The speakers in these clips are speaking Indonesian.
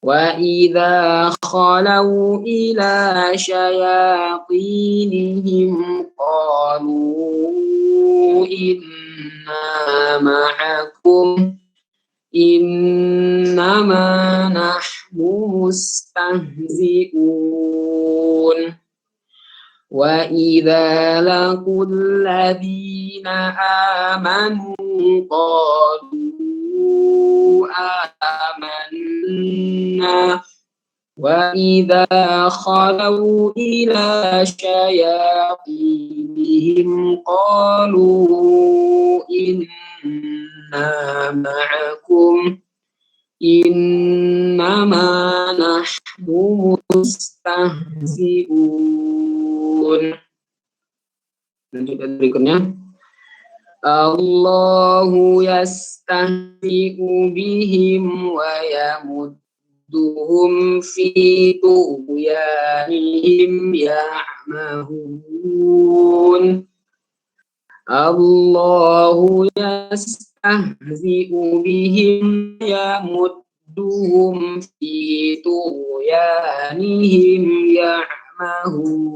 وإذا خلوا إلى شياطينهم قالوا إنا معكم إنما نحن مستهزئون وإذا لقوا الذين آمنوا قالوا آمنا وإذا خلوا إلى شياطينهم قالوا إنا معكم إنما نحن مستهزئون. Lanjut berikutnya. Allahu yastahzi'u bihim wa yamudduhum fi tughyanihim ya'mahun. Allahu yastahzi'u bihim yamudduhum fi tughyanihim ya'mahun.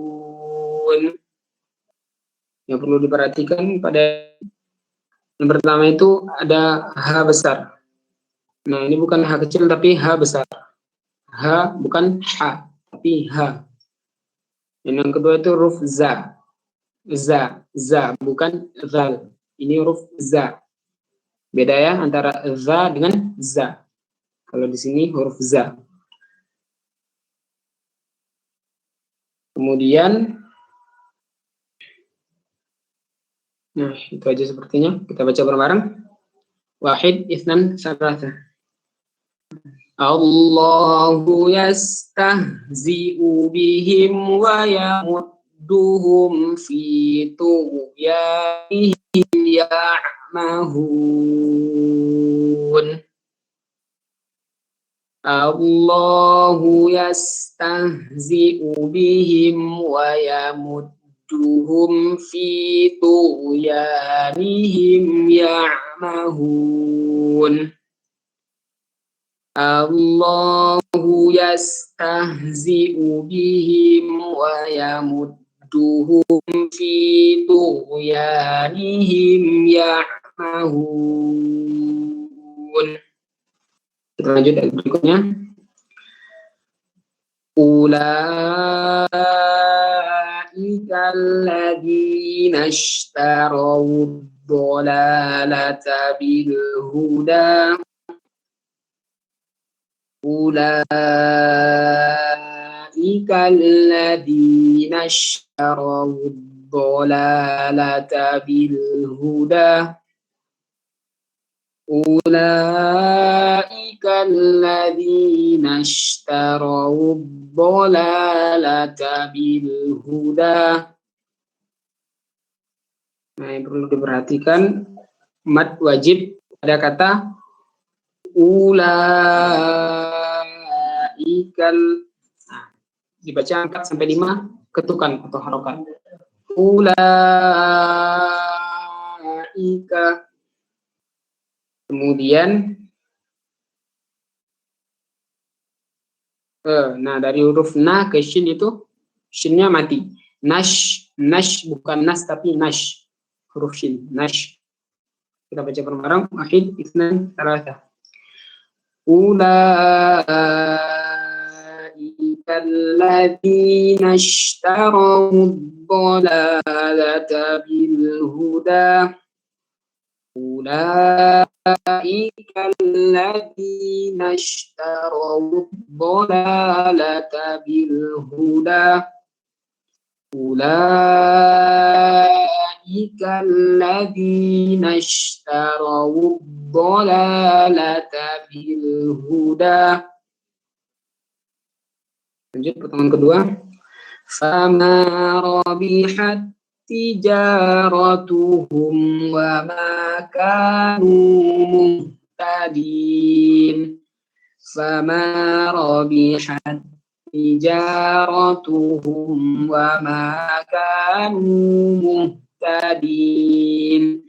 Yang perlu diperhatikan pada yang pertama itu ada H besar. Nah, ini bukan H kecil tapi H besar. H bukan H tapi H. Yang kedua itu huruf za. Za bukan zal. Ini huruf za. Beda ya antara za dengan za. Kalau di sini huruf za. Kemudian nah, itu aja sepertinya. Kita baca bareng-bareng. Wahid, itsnan, salasa. Allahu yastahzi'u bihim wa yamudduhum fi tughyanihim ya'mahun. Allahu yastahzi'u bihim wa yamudduhum fi tughyanihim ya'mahun. Allahu yastahzi'u bihim wa yamudduhum fi tughyanihim ya'mahun. Kita lanjut dari berikutnya. Ulaika alladzina ishtaraw ad-dhalalata bil huda. Ulaika alladzina ishtaraw ad-dhalalata bil huda. Ulaika alladzina ishtaraw ad-dhalalata bil huda. Nah, yang perlu diperhatikan mad wajib pada kata ulaikal. Nah, dibaca 4 sampai 5 ketukan atau harokat. Ulaika. Kemudian nah dari huruf na ke shin itu shinnya mati. Nash bukan nas tapi nash. Huruf shin, nash. Kita baca bareng-bareng. Wahid, itsnan, salasa. Ulaika alladzina ishtaraw ad-dhalalata bil huda. Ulaika alladzina ishtaraw ad-dhalalata bil huda. Ulaika alladzina ishtaraw ad-dhalalata bil huda. Lanjut pertemuan kedua. Fama rabihat tijaratuhum wa ma kanu muhtadin. Fama rabihat tijaratuhum wa ma kanu muhtadin.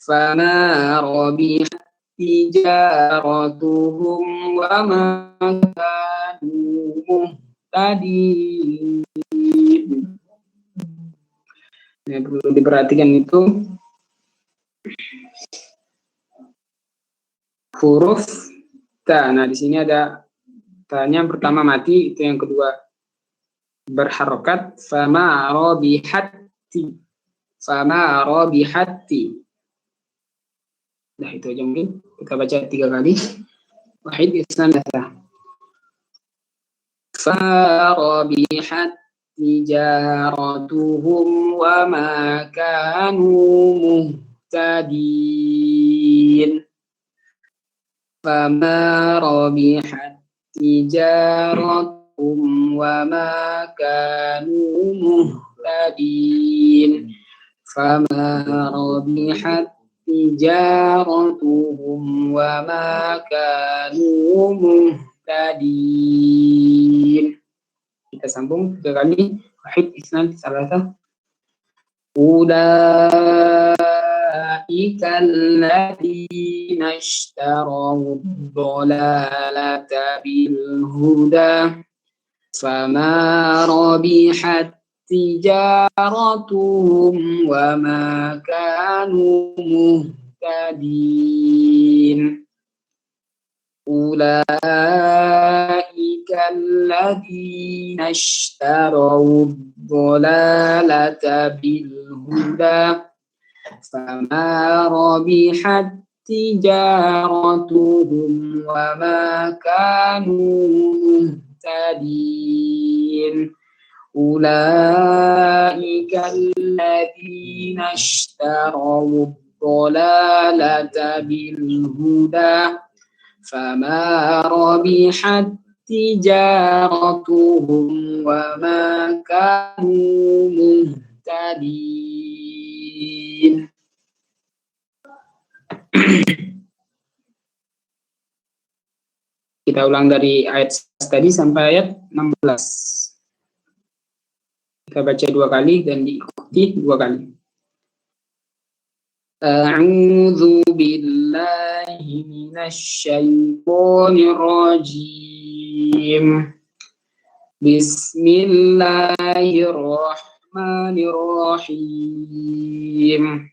Fama rabihat tijaratuhum wa ma kanu muhtadin. Yang perlu diperhatikan itu huruf ta. Nah, di sini ada tanya yang pertama mati, itu yang kedua berharokat. Fama robihati. Fama robihati. Nah, itu aja mungkin. Kita baca 3 kali. Wahid isnan datah. Fa robihat tijaratuhum wa ma kanu muhtadin. Fama robihat tijaratuhum wa ma kanu muhtadin. Fama robihat tijaratuhum wa ma kanu muhtadin. Kita sambung 3 kali. Wahid isnan salasa. Ulaika alladziina ishtaraw ad-dalalata bil huda fama rabihat tijaratuhum wa ma kanu muhtadin. Ulaika alladziina ishtaraw ad-dalalata bil huda fama rabihat tijaratuhum wa ma kanu muhtadin. Ulaika alladziina ishtaraw ad-dalalata bil huda fama rabihat tijaratuhum wa ma kanu muhtadin. Kita ulang dari ayat tadi sampai ayat 16. Kita baca 2 kali dan diikuti 2 kali. A'udzu billahi minasy syaithanir rajim. Bismillahirrahmanirrahim.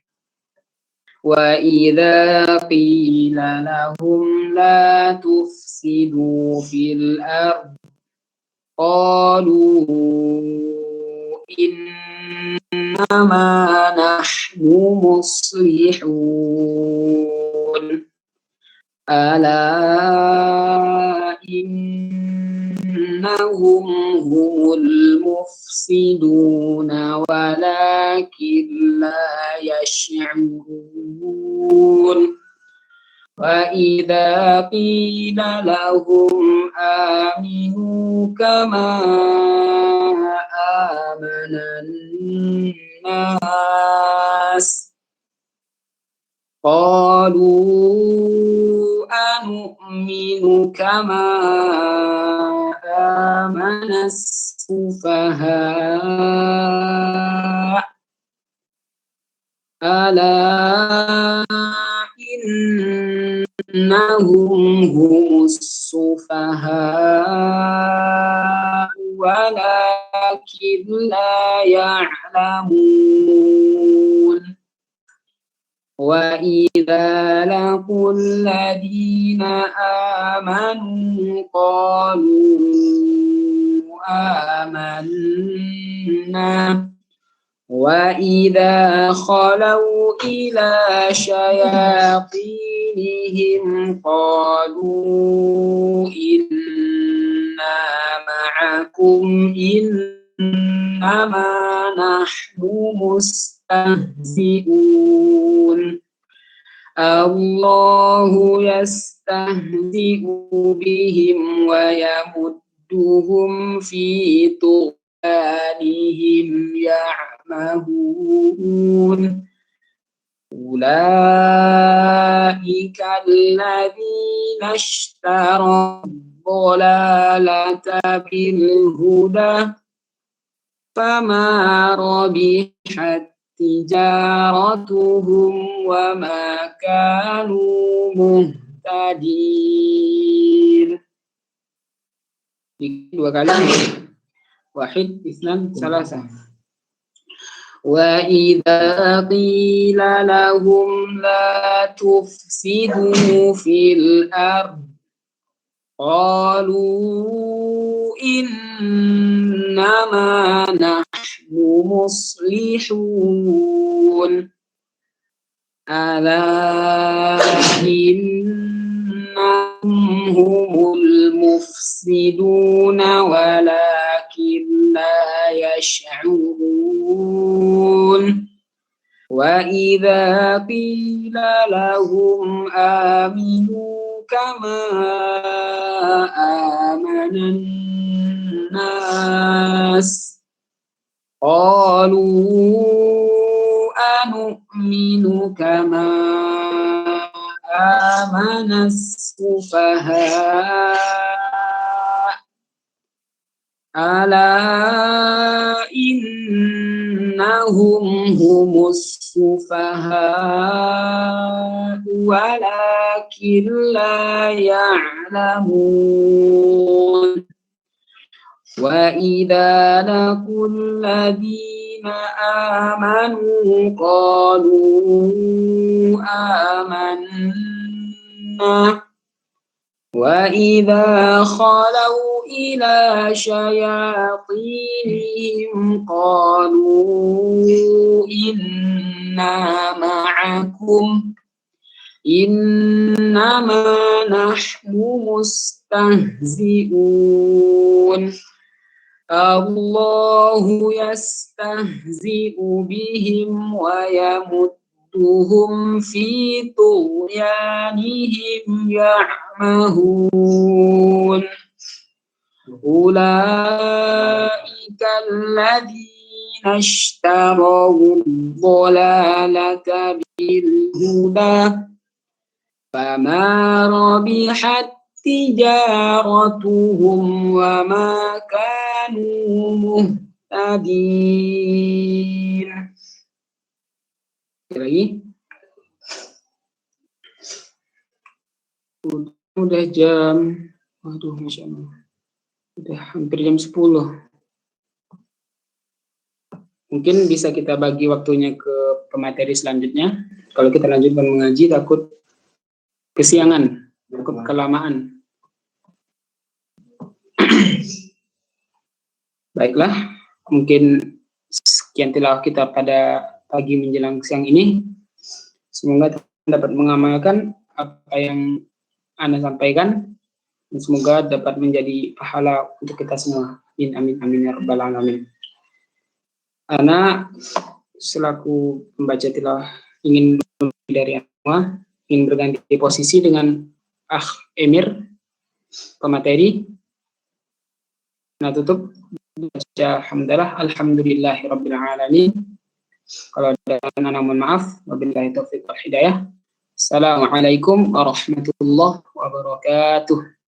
Wa idza qila lahum la tufsidu fil ardh qalu innama nahnu muslihun ala innahum humul mufsiduna walakin la yash'urun. Wa idza qila lahum aminu kama amanan nas qalu anu'minu kama amanas sufaha ala innahum humus sufaha walakin la ya'lamun. Wa idza laqul ladina amanu qalu amanna wa idza khalau ila syayatinihim qalu inna ma'akum innama nahnu mustahzi'un. Allahu yastahzi'u bihim wa yamudduhum fi tughyanihim ya'mahun. Ulaika alladzina ishtaraw ad-dalalata bil huda fama rabihat tijaratuhum wa ma kanu muhtadin. Dua kali. Wahid, isnan, salasa. Wa idza qila lahum la tufsidu fil ard qalu innama nahnu muslihun ala innahum humul mufsiduna walakin la yash'urun wa idza qila lahum aminu kama amanan nas qalu anu'minu kama amanas sufaha ala innahum humus sufaha walakin la ya'lamun wa idza laqul ladina amanu qalu amanna wa idza khalau ila syayatinihim qalu inna ma'akum innama nahnu mustahzi'un Allahu yastahzi'u bihim wa yamudduhum fi tughyanihim ya'mahun ulaika alladhina ishtaraw ad-dhalalata bil huda fama rabihat tijaratuhum wa ma kanu muhtadin. Lagi. Udah jam, waduh, Masya Allah. Udah hampir jam 10. Mungkin bisa kita bagi waktunya ke pemateri selanjutnya. Kalau kita lanjutkan mengaji, takut kesiangan, takut kelamaan. Baiklah, mungkin sekian tilawah kita pada pagi menjelang siang ini. Semoga dapat mengamalkan apa yang Anda sampaikan, dan semoga dapat menjadi pahala untuk kita semua. Amin, amin, amin, ya rabbal alamin. Ana selaku pembaca tilawah ingin dari semua, ingin berganti posisi dengan Emir, pemateri. Nah, tutup baca hamdalah alhamdulillahi rabbil alamin. Kalau ada anak mohon maaf. Wabillahi taufiq wal hidayah. Assalamualaikum warahmatullahi wabarakatuh.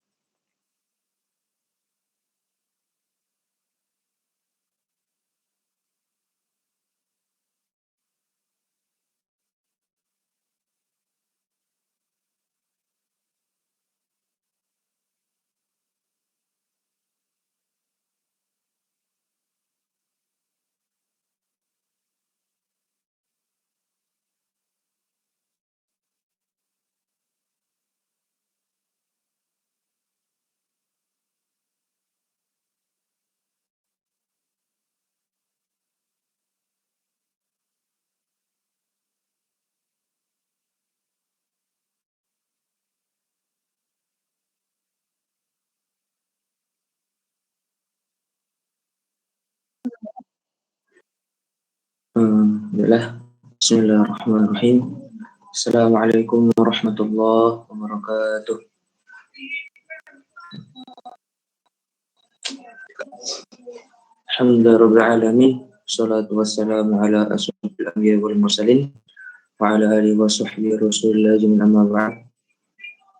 Bismillahirrahmanirrahim. Assalamualaikum warahmatullahi wabarakatuh. Alhamdulillahirabbil alamin. Wassalatu wassalamu ala asyrofil anbiya'i wal mursalin wa ala alihi wa sahbihi rasulillah jami'an amma ba'd.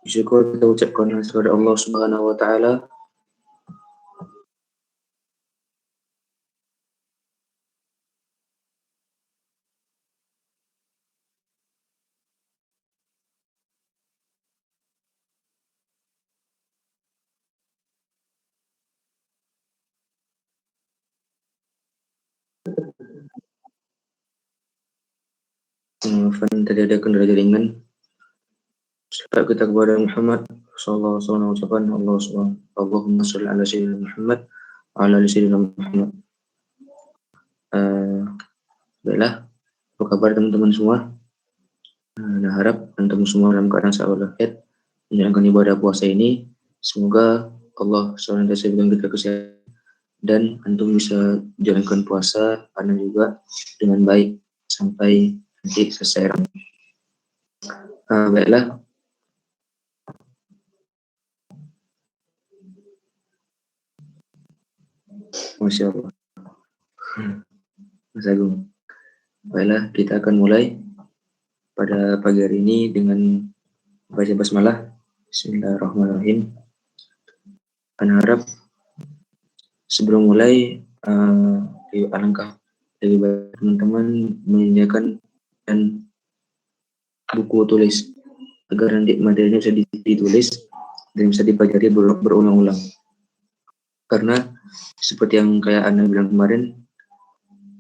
Syukur kita ucapkan kepada Allah Subhanahu wa taala Fan tadi ada kendala jaringan. Salat kita kepada Muhammad sallallahu alaihi wasallam, ucapan Allah subhanahu, Allahumma sholli ala sayyidina Muhammad wa ala ali sayyidina Muhammad. Baiklah, apa kabar teman-teman semua? Nah, harap antum semua dalam keadaan sehat walafiat menjalankan ibadah puasa ini. Semoga Allah SWT berikan kita kesehatan dan antum bisa jalankan puasa karena juga dengan baik sampai nanti selesai Ramadan. Baiklah. Masya Allah. Mas Agung. Baiklah, kita akan mulai pada pagi hari ini dengan baca basmalah. Bismillahirrahmanirrahim. Ana harap sebelum mulai alangkah lebih baik teman-teman menyediakan dan buku tulis agar nanti materinya bisa ditulis dan bisa dipelajari berulang-ulang. Karena seperti yang kayak Anda bilang kemarin,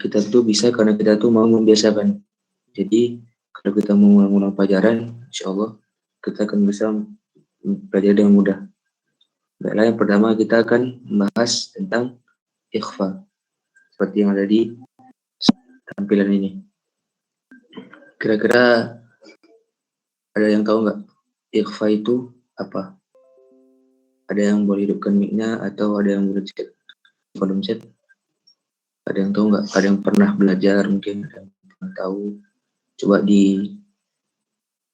kita tuh bisa karena kita tuh mau membiasakan. Jadi kalau kita mau mengulang pelajaran, insya Allah kita akan bisa belajar dengan mudah. Baiklah, yang pertama kita akan membahas tentang ikhfa seperti yang ada di tampilan ini. Kira-kira ada yang tahu nggak ikhfa itu apa? Ada yang boleh hidupkan mic-nya atau ada yang boleh chat kolom chat? Ada yang tahu nggak? Ada yang pernah belajar mungkin, ada yang pernah tahu? Coba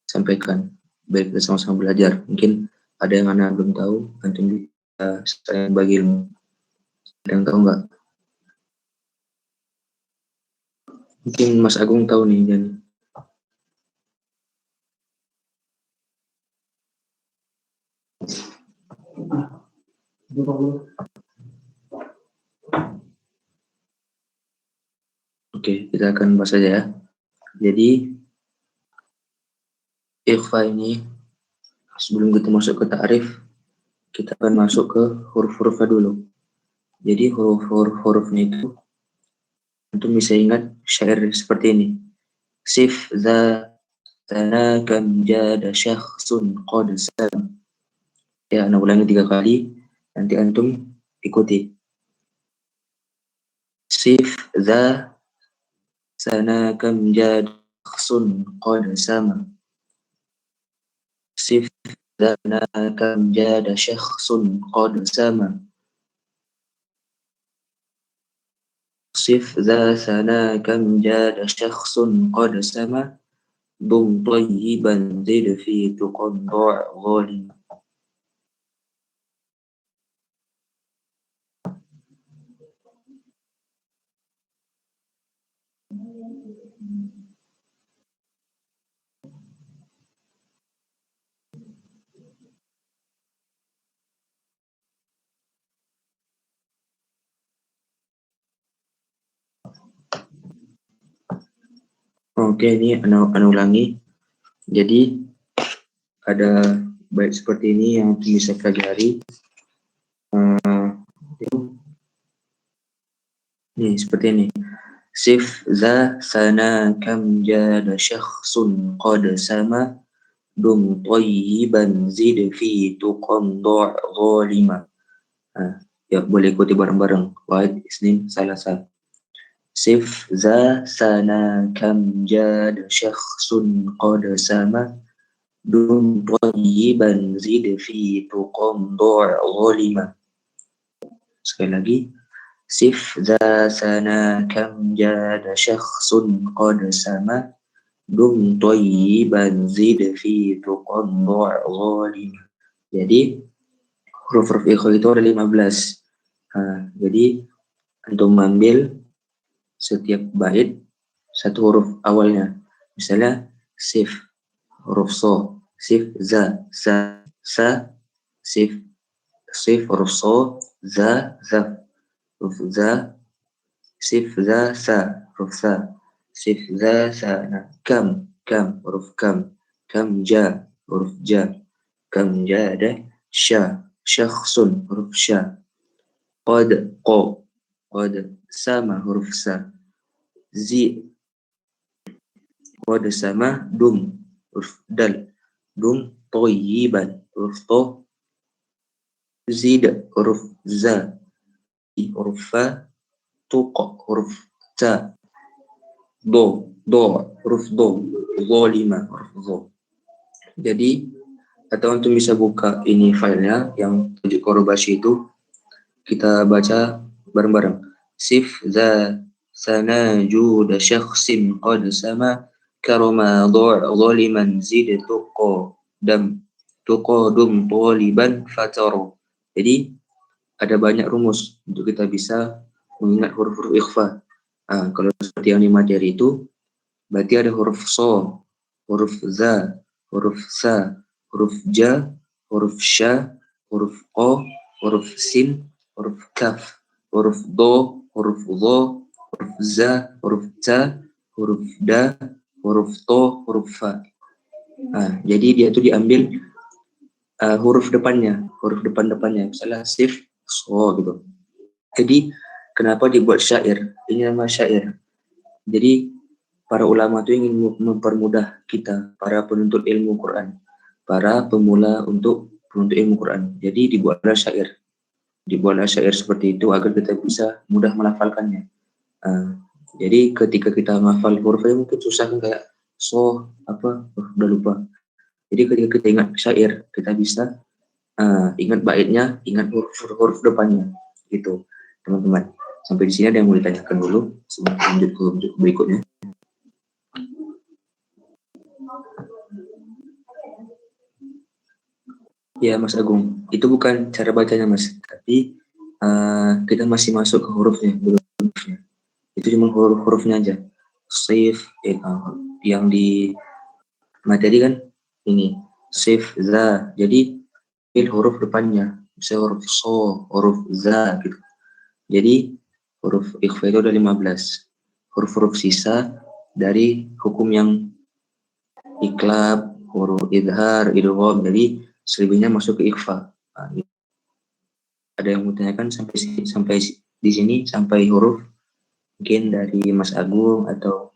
disampaikan biar kita sama-sama belajar. Mungkin ada yang anak belum tahu, nanti bisa saya bagi ilmu. Ada yang tahu nggak? Mungkin Mas Agung tahu nih, dan Oke, kita akan bahas saja ya. Jadi ikhfa ini, sebelum kita masuk ke ta'rif, kita akan masuk ke huruf-hurufnya dulu. Jadi huruf-hurufnya itu antum bisa ingat syair seperti ini. Sif za tana kam jada syakhsun qad salam. Ya, ana ulangi 3 kali, nanti antum ikuti. Sif za sana kam jada syakhsun qad sama. Sif zana kam jada syakhsun qad sama. Sif za sana kam jada syakhsun qad sama. Dum tayyiban zid fi tuqaddu' ghalim. Oke, ini ana ulangi. Jadi ada bait seperti ini yang bisa pelajari. Nih seperti ini. Sif za sana kam jada syakhsun qad sama. Dum tayyiban zid fi tuqaddu' zalima. Ya boleh ikuti bareng-bareng. Wahid, isnin, salasa. Sif za sana kam jada syakhsun qad sama. Dum tayyiban zid fi tuqaddu' zalima. Sekali lagi. Sif za sana kam jada syakhsun qad sama. Dum tayyiban zid fi tuqaddu' zalima. Jadi huruf-huruf ikhfa itu ada 15. Jadi antum ambil setiap bait satu huruf awalnya. Misalnya sif, huruf so, sif za, sa, sif, huruf so, za, huruf za, sif za, sa, huruf sa, sif za, sa, kam, huruf kam, ja, huruf ja, kam jada, sya, syakhsun, huruf sya, qad, qo, qad sama, huruf sa, zi, qad sama dum, huruf dal, dum thayyiban, huruf to, zid, huruf za, huruf fa, tuq, huruf ta, do, huruf do, zalima, huruf zo. Jadi, atau untuk bisa buka ini filenya yang tujuh korobasi itu, kita baca bareng-bareng. Sif za sanajud syakhsin qad sama karama zaliman zid tuqo dam tuqadum taliban fataro. Jadi ada banyak rumus untuk kita bisa mengingat huruf-huruf ikhfa. Kalau seperti yang di materi itu berarti ada huruf so, huruf za, huruf sa, huruf ja, huruf sya, huruf ko, huruf sin, huruf kaf, huruf do, huruf zo, huruf za, huruf ta, huruf da, huruf to, huruf fa. Jadi dia itu diambil huruf depannya, huruf depannya, misalnya sif, so gitu. Jadi kenapa dibuat syair? Ini nama syair. Jadi para ulama itu ingin mempermudah kita, para penuntut ilmu Quran, para pemula untuk penuntut ilmu Quran. Jadi dibuatlah syair. Dibuatlah syair seperti itu agar kita bisa mudah melafalkannya. Jadi ketika kita menghafal hurufnya mungkin susah kan, kayak so apa, udah lupa. Jadi ketika kita ingat syair, kita bisa ingat baitnya, ingat huruf depannya, gitu, teman-teman. Sampai di sini ada yang mau ditanyakan dulu sebelum lanjut ke berikutnya. Ya Mas Agung, itu bukan cara bacanya Mas, tapi kita masih masuk ke hurufnya, belum hurufnya. Itu cuma huruf-hurufnya aja. Sif, yang di materi kan ini sif za, jadi huruf depannya, misalnya huruf so, huruf za gitu. Jadi huruf ikhfa itu ada 15. Huruf-huruf sisa dari hukum yang iklab, huruf idhar, idgham, jadi selebihnya masuk ke ikhfa. Ada yang mau tanyakan sampai di sini, sampai huruf mungkin dari Mas Agung atau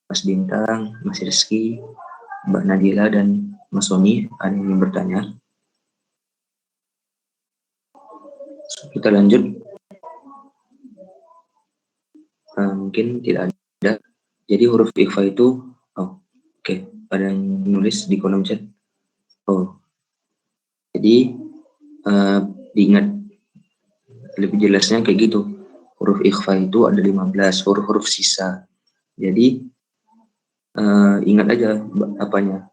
Mas Bintang, Mas Rizky, Mbak Nadila dan Mas Sony, ada yang bertanya? Kita lanjut. Mungkin tidak ada. Jadi huruf ikhfa itu, oke. Ada yang nulis di kolom chat. Jadi diingat lebih jelasnya kayak gitu. Huruf ikhfa itu ada 15 huruf sisa. Jadi ingat aja apanya,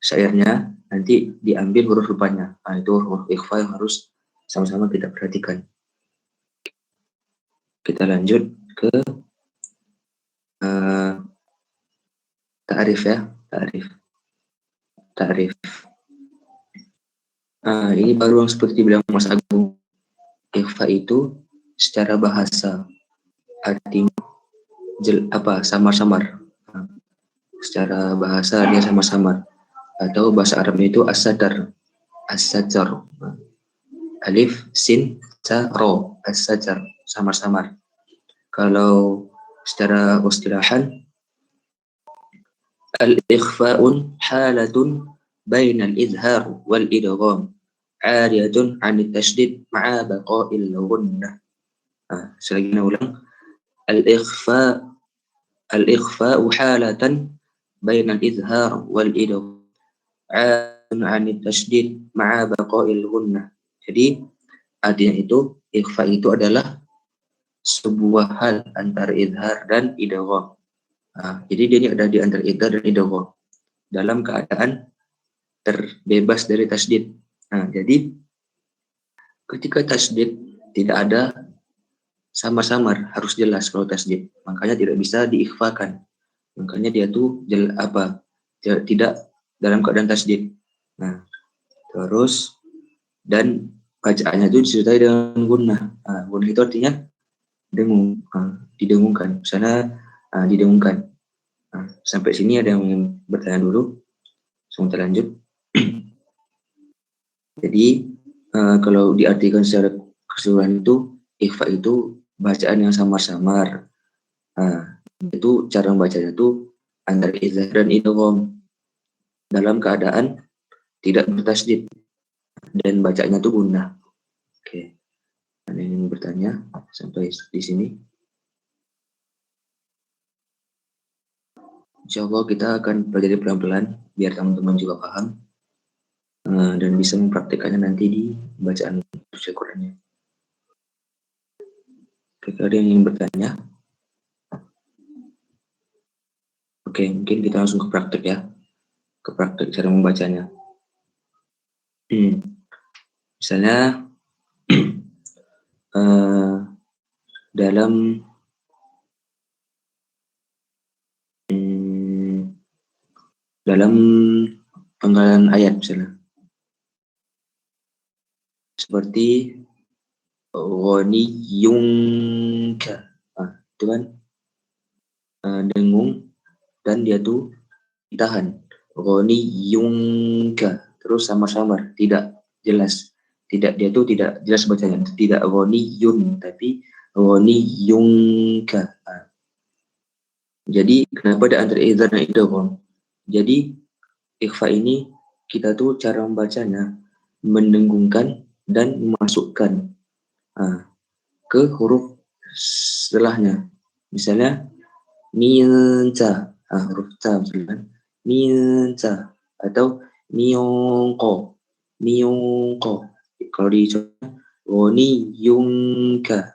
syairnya, nanti diambil huruf depannya. Itu huruf ikhfa yang harus sama-sama kita perhatikan. Kita lanjut ke ta'rif ya, ta'rif. Ini baru yang seperti bilang Mas Agung. Ikhfa itu secara bahasa artinya samar-samar. Secara bahasa dia samar-samar. Atau bahasa Arabnya itu as-sadar. As-sajar. Alif, sin, sa, ro. As-sajar. Samar-samar. Kalau secara istilahan, al-ikhfa'un halatun bainal izhar wal idgham. Ariyatun 'anit tasydid ma'a baqa'il ghunnah. Selagi ulang. Al-ikhfa'u halatan bainal izhar wal idgham. Ariyatun 'anit tasydid ma'a baqa'il ghunnah. Jadi artinya itu ikhfa itu adalah sebuah hal antara izhar dan idgham. Jadi dia ini ada di antara izhar dan idgham dalam keadaan terbebas dari tasydid. Jadi ketika tasydid tidak ada samar-samar, harus jelas kalau tasydid. Makanya tidak bisa diikhfakan. Makanya dia tuh tidak dalam keadaan tasydid. Terus dan bacaannya itu disertai dengan gunnah. Gunnah itu artinya dengung, didengungkan. Misalnya didengungkan. Sampai sini ada yang ingin bertanya dulu? Sebentar lanjut. Jadi kalau diartikan secara keseluruhan itu ikhfa itu bacaan yang samar-samar. Itu cara membacanya itu antara izhar dan idgham dalam keadaan tidak bertasydid dan bacanya tuh gunnah. Oke. Ada yang ingin bertanya sampai di sini? Insyaallah kita akan pelajari pelan-pelan biar teman-teman juga paham dan bisa mempraktikkannya nanti di bacaan Al-Qur'annya. Ada yang ingin bertanya? Oke, mungkin kita langsung ke praktik ya. Ke praktik cara membacanya. Misalnya dalam penggalan ayat misalnya seperti ghaniyunka, itu kan dengung dan dia tuh ditahan, ghaniyunka terus samar-samar tidak jelas, dia tuh tidak jelas bacanya, tidak ghaniyun tapi ghaniyunka. Jadi kenapa ada antara izhar dan idgham? Jadi ikhfa ini kita tuh cara membacanya mendengungkan dan memasukkan ke huruf setelahnya. Misalnya minta, huruf ta misalnya minta, atau miyongko. Kalau di woni yungka.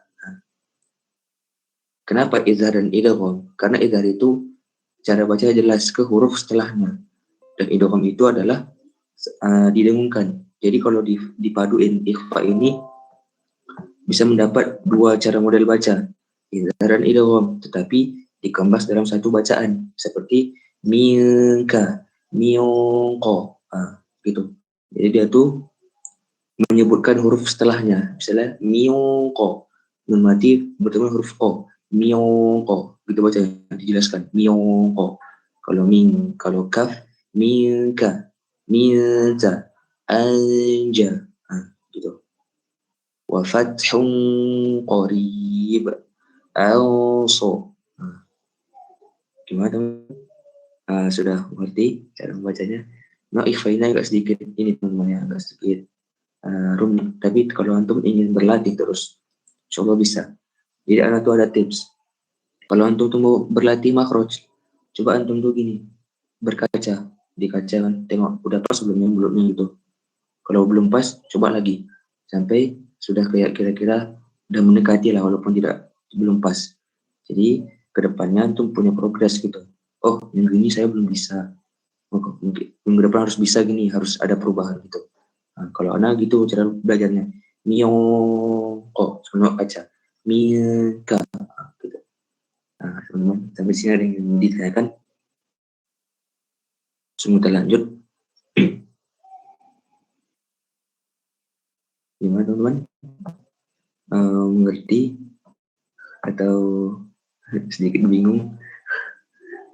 Kenapa izhar dan idgham? Karena izhar itu cara baca jelas ke huruf setelahnya, dan idgham itu adalah didengungkan. Jadi kalau dipaduin ikhfa ini bisa mendapat dua cara model baca, izhar dan idgham, tetapi dikemas dalam satu bacaan seperti minka, miyongko, gitu. Jadi dia tuh menyebutkan huruf setelahnya, misalnya miyongko, nun mati bertemu huruf ko, miyongko, gitu baca, dijelaskan miyongko. Kalau kaf minka, minta, anja, gitu. Wa fathun qarib, awso. Gimana? Sudah mengerti cara membacanya? Nah, ikhfainnya agak sedikit ini teman-teman, agak sedikit rumit. Tapi kalau antum ingin berlatih terus, insyaallah bisa. Jadi anak tuh ada tips. Kalau antum tuh mau berlatih makhraj, coba antum tuh gini, berkaca di kaca kan, tengok udah pas belumnya gitu. Kalau belum pas, coba lagi sampai sudah kayak kira-kira udah mendekati lah, walaupun belum pas. Jadi kedepannya antum punya progres gitu. Oh, minggu ini saya belum bisa. Minggu depan harus bisa gini, harus ada perubahan gitu. Kalau anak gitu cara belajarnya, miyongko, semua kaca, miyka, gitu. Teman-teman, sampai sini ada yang ditanyakan? Semua kita lanjut. Gimana teman-teman? Mengerti atau sedikit bingung?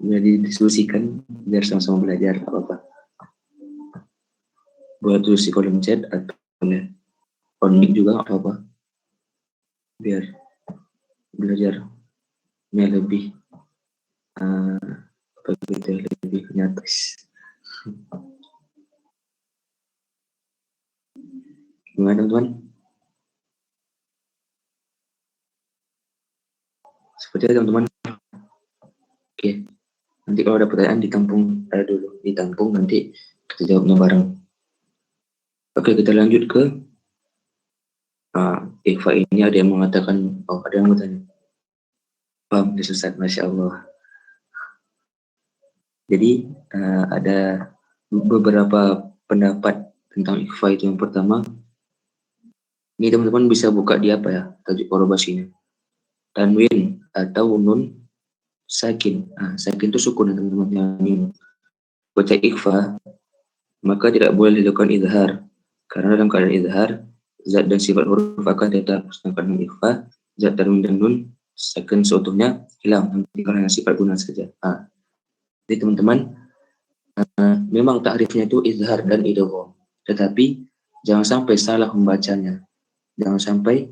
Biar didiskusikan, biar sama-sama belajar, apa-apa. Buat tulis di kolom chat atau on mic juga apa-apa. Biar belajarnya lebih lebih nyata. Gimana teman-teman? Seperti itu teman-teman. Oke. Nanti kalau ada pertanyaan ditampung nanti kita jawabnya bareng. Oke, kita lanjut ke ikhfa ini. Ada yang mengatakan, ada yang bertanya. Paham, Ustaz, Masya Allah. Jadi ada beberapa pendapat tentang ikhfa itu. Yang pertama, ini teman-teman bisa buka di apa ya, tajuk korobasinya. Tanwin atau nun sakin. Sakin itu sukun teman-teman. Yang baca ikhfa maka tidak boleh dilakukan izhar, karena dalam keadaan izhar zat dan sifat huruf akan tetap, sedangkan ikhfa zat tanwin dan nun sakin seutuhnya hilang, nanti karena sifat guna saja. Jadi teman-teman, memang takrifnya itu izhar dan idgham, tetapi jangan sampai salah membacanya, jangan sampai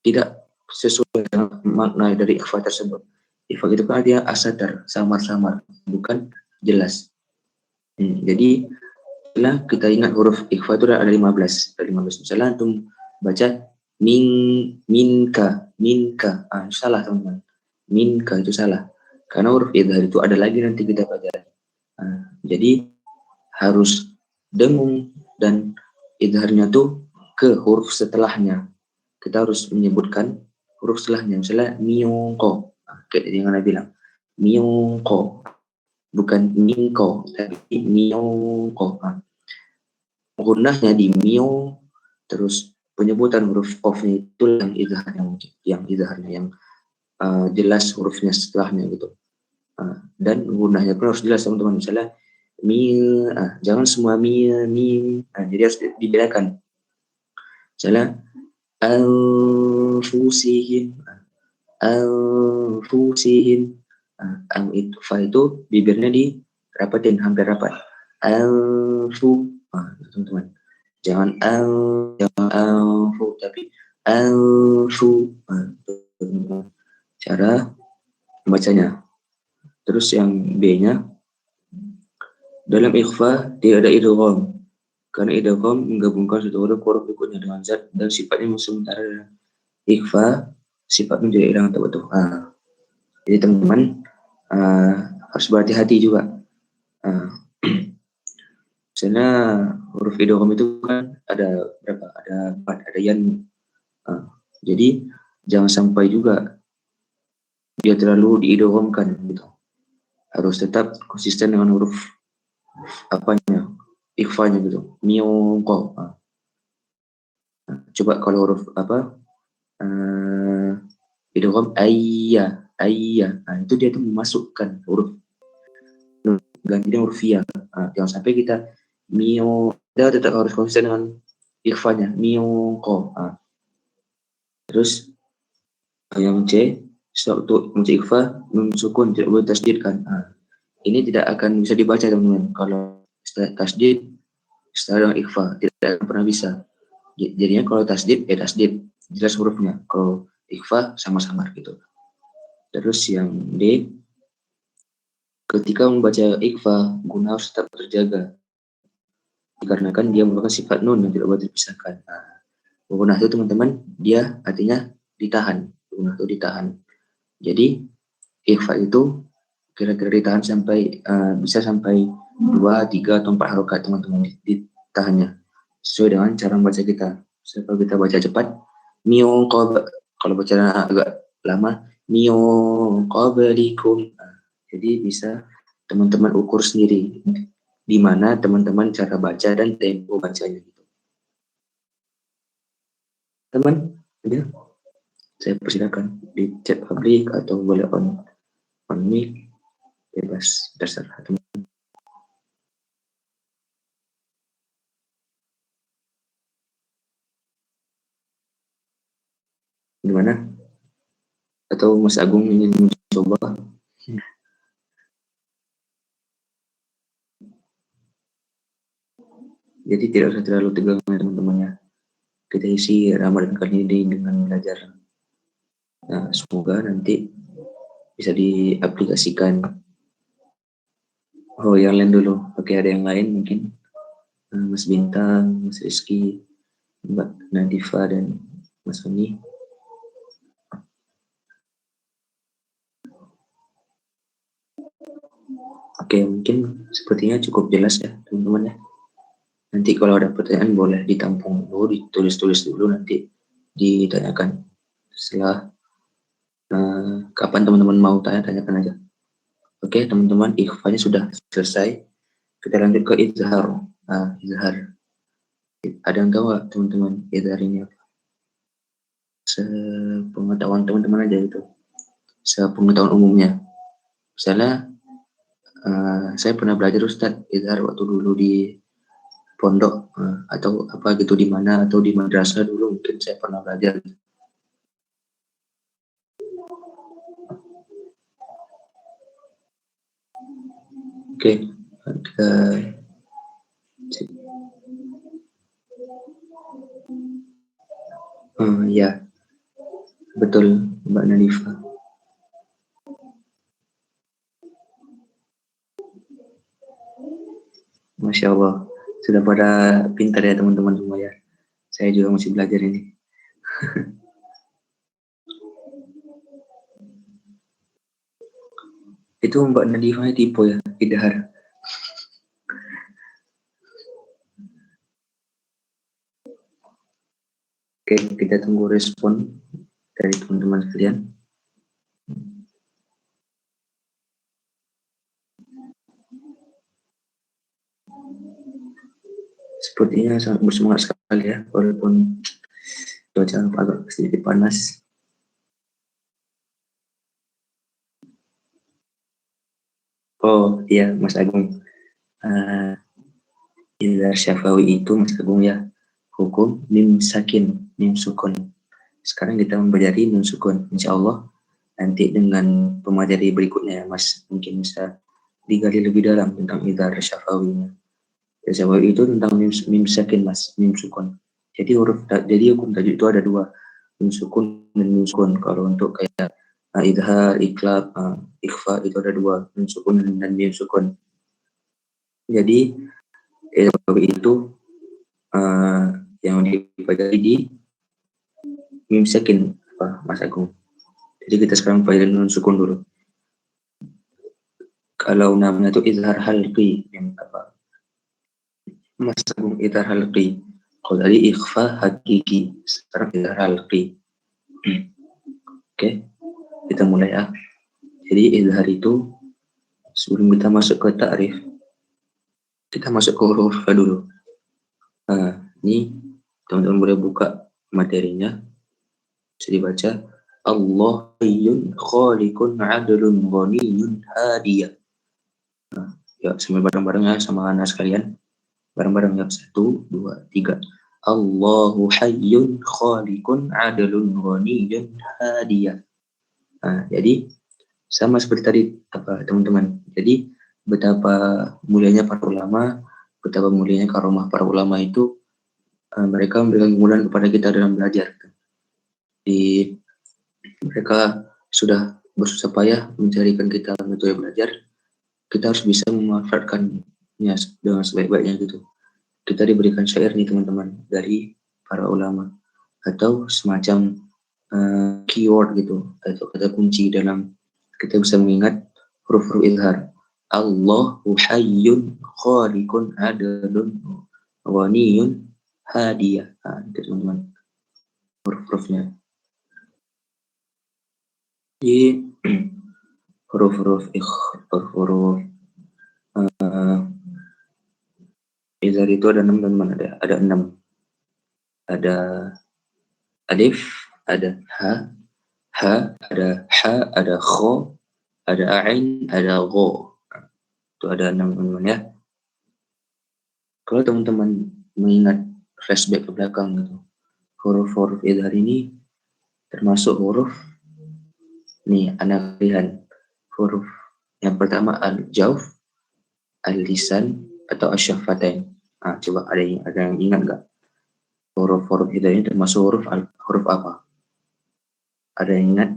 tidak sesuai dengan makna dari ikhfa tersebut. Ikhfa itu kan artinya asadar, samar-samar, bukan jelas. Jadi setelah kita ingat huruf ikhfa itu ada 15. Ada 15. Misalnya antum baca minka. Salah teman-teman. Minka itu salah. Karena huruf idhar itu ada lagi nanti kita baca. Jadi harus dengung dan idharnya tuh ke huruf setelahnya. Kita harus menyebutkan huruf setelahnya. Misalnya miyongko. Kayak yang Anda bilang. Miyongko. Bukan mingko, tapi miyongko. Gunahnya di mio, terus penyebutan huruf qafnya itu yang idharnya yang jelas hurufnya setelahnya gitu. Dan gunahnya pun harus jelas teman-teman. Misalnya jangan semua jadi harus dibedakan. Misalnya anfusihim itu fa itu bibirnya dirapatin hampir rapat. Teman-teman. Jangan tapi cara membacanya. Terus yang B-nya dalam ikhfa tidak ada idgham. Karena idgham menggabungkan satu huruf berikutnya dengan zat dan sifatnya sementara. Ikhfa sifatnya menjadi hilang atau betul. Jadi teman-teman harus berhati-hati juga. Misalnya huruf idgham itu kan ada berapa? Ada 4, ada yan. Jadi jangan sampai juga dia terlalu diidghamkan gitu. Harus tetap konsisten dengan huruf ikhfanya gitu. Miyongko. Coba kalau huruf idgham ayya. Itu dia tuh memasukkan huruf gantinya huruf ya. Jangan sampai kita dia tetap harus konsisten dengan ikhfanya. Miyongko. Terus yang C, untuk membaca ikhfa sukun tidak boleh tasdidkan. Ini tidak akan bisa dibaca teman-teman. Kalau tasdid setelah dengan ikhfa tidak akan pernah bisa. Jadinya kalau tasdid tasdid jelas hurufnya. Kalau ikhfa sama-sama gitu. Terus yang D, ketika membaca ikhfa guna harus tetap terjaga. Dikarenakan dia merupakan sifat nun yang tidak boleh dipisahkan. Gunah itu teman-teman dia artinya ditahan. Gunah itu ditahan. Jadi ikhfa itu kira-kira ditahan sampai bisa sampai 2, 3 atau 4 harokat teman-teman ditahannya sesuai dengan cara membaca kita. Kalau kita baca cepat kalau baca agak lama qablikum. Jadi bisa teman-teman ukur sendiri di mana teman-teman cara baca dan tempo bacanya gitu. Teman, ya, saya persilakan di chat publik atau boleh on mic, bebas terserah teman. Gimana? Atau Mas Agung ingin mencoba? Jadi tidak usah terlalu tegang ya teman-temannya. Kita isi Ramadan kali ini dengan belajar. Nah, semoga nanti bisa diaplikasikan. Oh, yang lain dulu. Oke, ada yang lain mungkin. Mas Bintang, Mas Rizky, Mbak Nadifa, dan Mas Fani. Oke, mungkin sepertinya cukup jelas ya teman-teman ya. Nanti kalau ada pertanyaan boleh ditampung dulu, ditulis-tulis dulu, nanti ditanyakan setelah kapan teman-teman mau tanya, tanyakan aja. Oke teman-teman, ikhfanya sudah selesai. Kita lanjut ke izhar. Izhar. Ada yang tahu gak teman-teman izhar ini apa? Sepengetahuan teman-teman aja itu. Sepengetahuan umumnya. Misalnya saya pernah belajar Ustadz izhar waktu dulu di pondok atau apa gitu di mana atau di madrasah dulu mungkin saya pernah belajar. Oke, kita cek. Ya, betul Mbak Nadifa. Masya Allah. Sudah pada pintar ya teman-teman semua ya. Saya juga masih belajar ini. Itu Mbak Nadifah tipe ya, idhar. Oke, kita tunggu respon dari teman-teman sekalian. Sepertinya sangat bersemangat sekali ya, walaupun cuaca agak sedikit panas. Oh iya, Mas Agung. Idhar syafawi itu Mas Agung ya, hukum mim sakin, mim sukun. Sekarang kita mempelajari nun sukun. Insya Allah nanti dengan pemateri berikutnya Mas mungkin bisa digali lebih dalam tentang idhar syafawinya. Syafawi itu tentang mim sakin Mas, mim sukun. Jadi hukum tajwid itu ada dua, mim sukun dan mim sukun. Kalau untuk kayak idhar, iklab, ikhfa itu ada dua, mim sukun dan mim sukun. Jadi itu yang dipelajari di mim sakin Mas Agung. Jadi kita sekarang pelajari nun sukun dulu. Kalau namanya itu izhar halqi, yang apa? Mas Agung izhar halqi. Kalau tadi ikhfa hakiki, sekarang izhar halqi. Oke, kita mulai ya. Jadi izhar itu sebelum kita masuk ke ta'rif, kita masuk ke huruf dulu. Nah, ini teman-teman boleh buka materinya. Bisa dibaca. Allah hayyun khaliqun adlun ghaniyun hadiyah. Nah, ya sambil bareng-bareng ya sama anak sekalian. Bareng-bareng ya. 1, 2, 3. Allahu hayyun khaliqun adlun ghaniyun hadiyah. Nah, jadi sama seperti tadi teman-teman. Jadi betapa mulianya para ulama, betapa mulianya karomah para ulama itu, mereka memberikan kemudahan kepada kita dalam belajar. Mereka sudah bersusah payah mencarikan kita metode belajar. Kita harus bisa memanfaatkannya dengan sebaik-baiknya gitu. Kita diberikan syair nih teman-teman dari para ulama atau semacam keyword gitu atau kata kunci dalam kita bisa mengingat huruf-huruf izhar. Allahu hayyun khaliqun adlun ghaniyun hadiyah. Nah, itu teman-teman huruf-hurufnya. Jadi huruf-huruf izhar itu ada 6 teman-teman, ada 6. Ada alif, ada ha, ada ha, ada kho, ada ain, ada gho. Itu ada 6 teman-teman ya. Kalau teman-teman mengingat flashback ke belakang gitu, huruf-huruf izhar ini termasuk huruf nih anak pilihan huruf yang pertama al-jawf, al-lisan atau asy-syafatain. Nah, coba ada yang ingat nggak huruf-huruf izhar ini termasuk huruf apa? Ada yang ingat?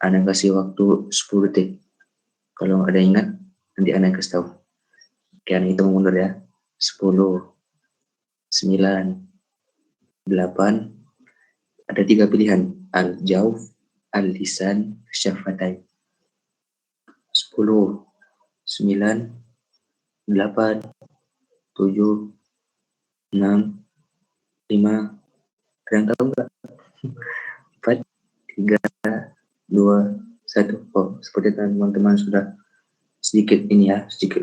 Anda kasih waktu 10 detik. Kalau ada yang ingat, nanti Anda kasih tahu. Oke, Anda hitung mundur ya. 10, 9, 8. Ada 3 pilihan. Al-jawf, al-lisan, syafatain. 10, 9, 8, 7, 6, 5. Ada yang tahu nggak? 4, 3, 2, 1. Oh, seperti teman-teman sudah sedikit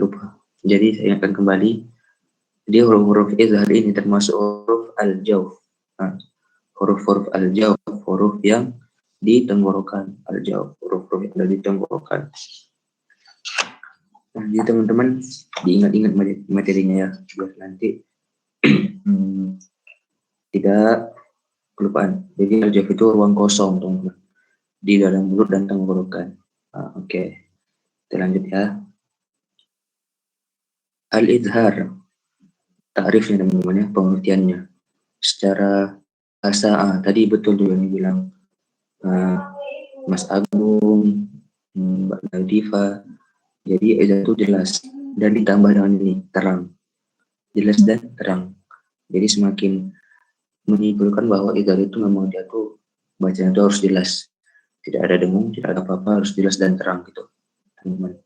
lupa. Jadi saya ingatkan kembali. Jadi huruf-huruf izhar ini termasuk huruf al-jawf. Nah, huruf-huruf al-jawf, huruf yang di tenggorokan. Al-jawf, huruf-huruf yang ada di tenggorokan. Nah, jadi teman-teman diingat-ingat materinya ya, biar nanti tidak kelupaan. Jadi al-jawf itu ruang kosong teman-teman di dalam mulut dan tenggorokan. Nah, oke. Kita lanjut ya. Al-izhar, ta'rifnya teman-teman ya, pengertiannya. Secara bahasa, tadi betul juga yang bilang Mas Agung, Mbak Nadifah. Jadi izhar itu jelas dan ditambah dengan ini terang. jelas dan terang. Jadi semakin menyimpulkan bahwa idhar itu memang dia tuh bacaan itu harus jelas, tidak ada dengung, tidak ada apa-apa, harus jelas dan terang gitu, teman-teman.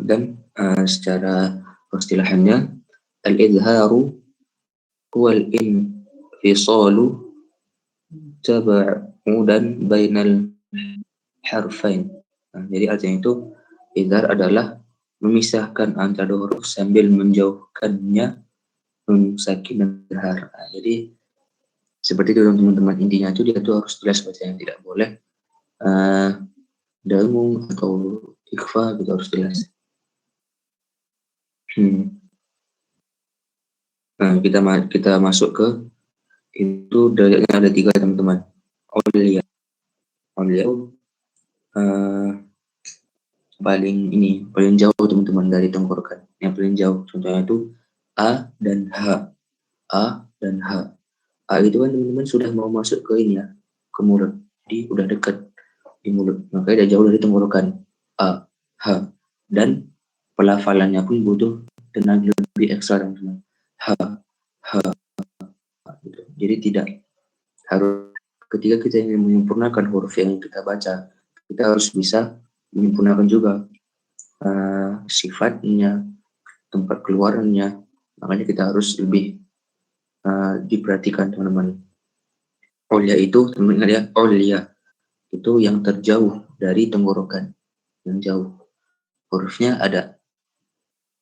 Dan secara peristilahannya al-idharu huwa al-infisalu taba'udan bainal harfain. Jadi artinya itu idhar adalah memisahkan antara huruf sambil menjauhkannya nun sakin dan izhar. Jadi seperti itu teman-teman, intinya itu dia tuh harus jelas bacanya, tidak boleh dengung atau ikhfa gitu, harus jelas. Nah, kita masuk ke itu, derajatnya ada 3 teman-teman. Ulia paling jauh teman-teman dari tenggorokan. Yang paling jauh contohnya itu A dan H. A dan H. A itu kan teman-teman sudah mau masuk ke ini ya, ke mulut. Jadi udah dekat di mulut. Makanya dia jauh dari tenggorokan. A, H. Dan pelafalannya pun butuh tenaga lebih ekstra teman-teman. H, H. Gitu. Jadi tidak harus, ketika kita ingin menyempurnakan huruf yang kita baca, kita harus bisa menyempurnakan juga sifatnya, tempat keluarannya. Makanya kita harus lebih diperhatikan teman-teman. Ulia itu, teman-teman ingat ya, ulia itu yang terjauh dari tenggorokan, yang jauh. Hurufnya ada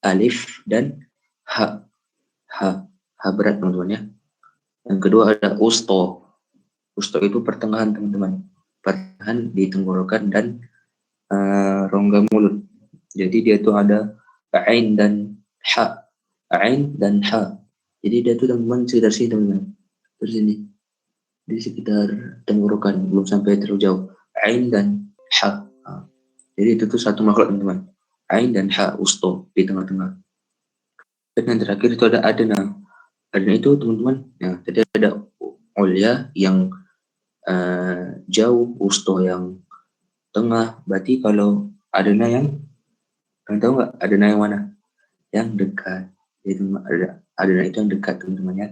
alif dan H. H berat teman-teman ya. Yang kedua ada usto. Usto itu pertengahan teman-teman, pertengahan di tenggorokan dan rongga mulut. Jadi dia itu ada ain dan ha, ain dan ha. Jadi dia itu teman-teman sekitar sini teman-teman, terus ini di sekitar tenggorokan, belum sampai terlalu jauh. Ain dan ha. Jadi itu tuh satu makhluk teman-teman. Ain dan ha, usto di tengah-tengah. Dan yang terakhir itu ada adna. Adna itu teman-teman, ya tadi ada ulia yang jauh, usto yang tengah. Berarti kalau adna yang, kalian tahu nggak adna yang mana? Yang dekat. Jadi adna itu yang dekat teman-teman ya.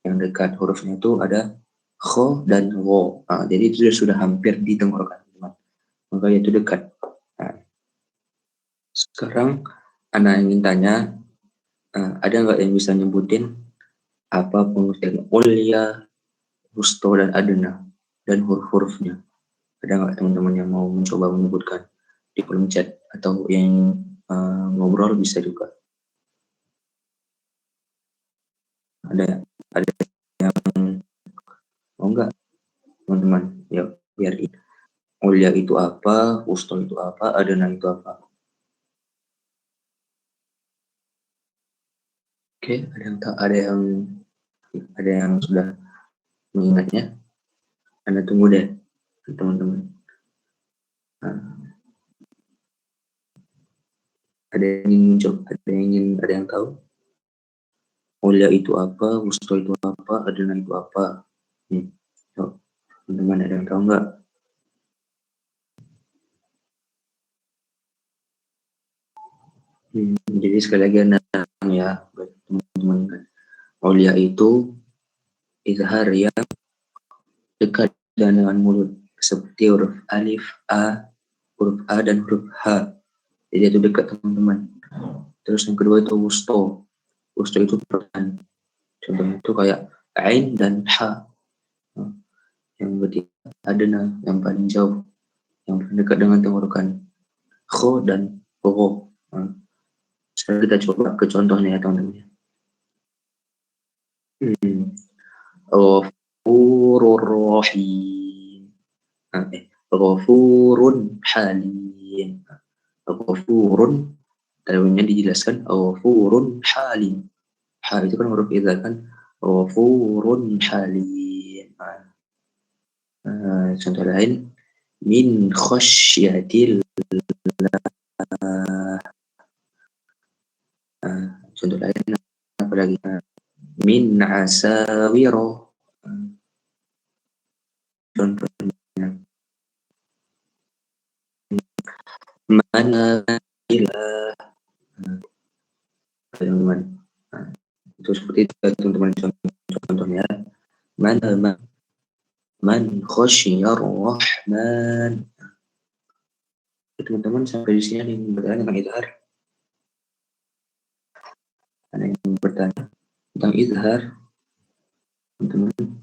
Yang dekat, hurufnya itu ada kho dan wo. Jadi itu sudah hampir di tenggorokan teman-teman. Makanya itu dekat. Nah, sekarang Ana ingin tanya, ada nggak yang bisa nyebutin apa pengertian ulia, wusto, dan adna, dan huruf-hurufnya? Ada nggak teman-teman yang mau mencoba menyebutkan di kolom chat, atau yang ngobrol bisa juga? Ada yang mau nggak teman-teman? Ya, biar ulia itu apa, wusto itu apa, adna itu apa? Oke, ada yang sudah mengingatnya. Anda tunggu deh teman-teman. Ada yang ingin muncul, ada yang tahu ulia itu apa, wusto itu apa, adna itu apa? So, teman-teman ada yang tahu nggak? Jadi sekali lagi Anda ya, teman-teman, ulia itu izhar yang dekat dengan mulut, seperti huruf alif, huruf A dan huruf H. Jadi itu dekat teman-teman. Terus yang kedua itu wusto. Wusto itu perlahan. Contohnya itu kayak ain dan ha. Yang ketiga adna, yang paling jauh, yang paling dekat dengan tenggorokan. Kho dan ho. Sekarang kita coba ke contohnya ya teman-teman. Ghafurur rahim. Ghafurun halim. Ghafurun, tadinya dijelaskan ghafurun halim. Ha itu kan huruf idza kan. Ghafurun halim. Contoh lain, min khasyatil. Contoh lain apa lagi? Min asawiro. Contohnya mana ila. teman-teman. Nah, itu seperti itu teman-teman contohnya. Man khasyiyar rahman. Teman-teman sampai di sini ada yang bertanya tentang izhar. Ada yang bertanya tentang izhar, teman-teman.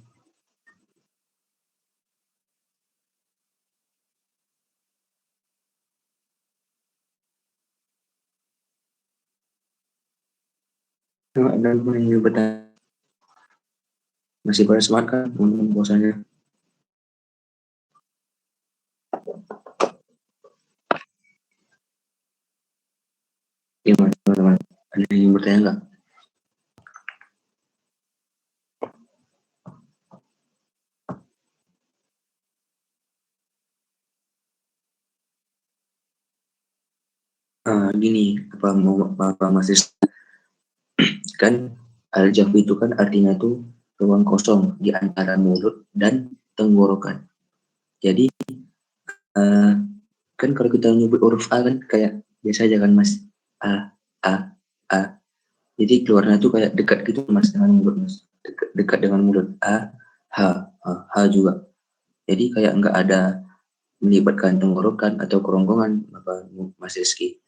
Ada yang bertanya. Masih pada semangat kan teman-teman puasanya? Gimana teman-teman? Ada yang bertanya nggak? Gini, apa masih kan al-jawf itu kan artinya tuh ruang kosong di antara mulut dan tenggorokan. Jadi kan kalau kita nyebut huruf A kan kayak biasa aja kan mas, A, A, A. Jadi keluarnya tuh kayak dekat gitu mas dengan mulut mas, dekat dengan mulut. A, H, H juga. Jadi kayak nggak ada melibatkan tenggorokan atau kerongkongan apa Mas Rizky.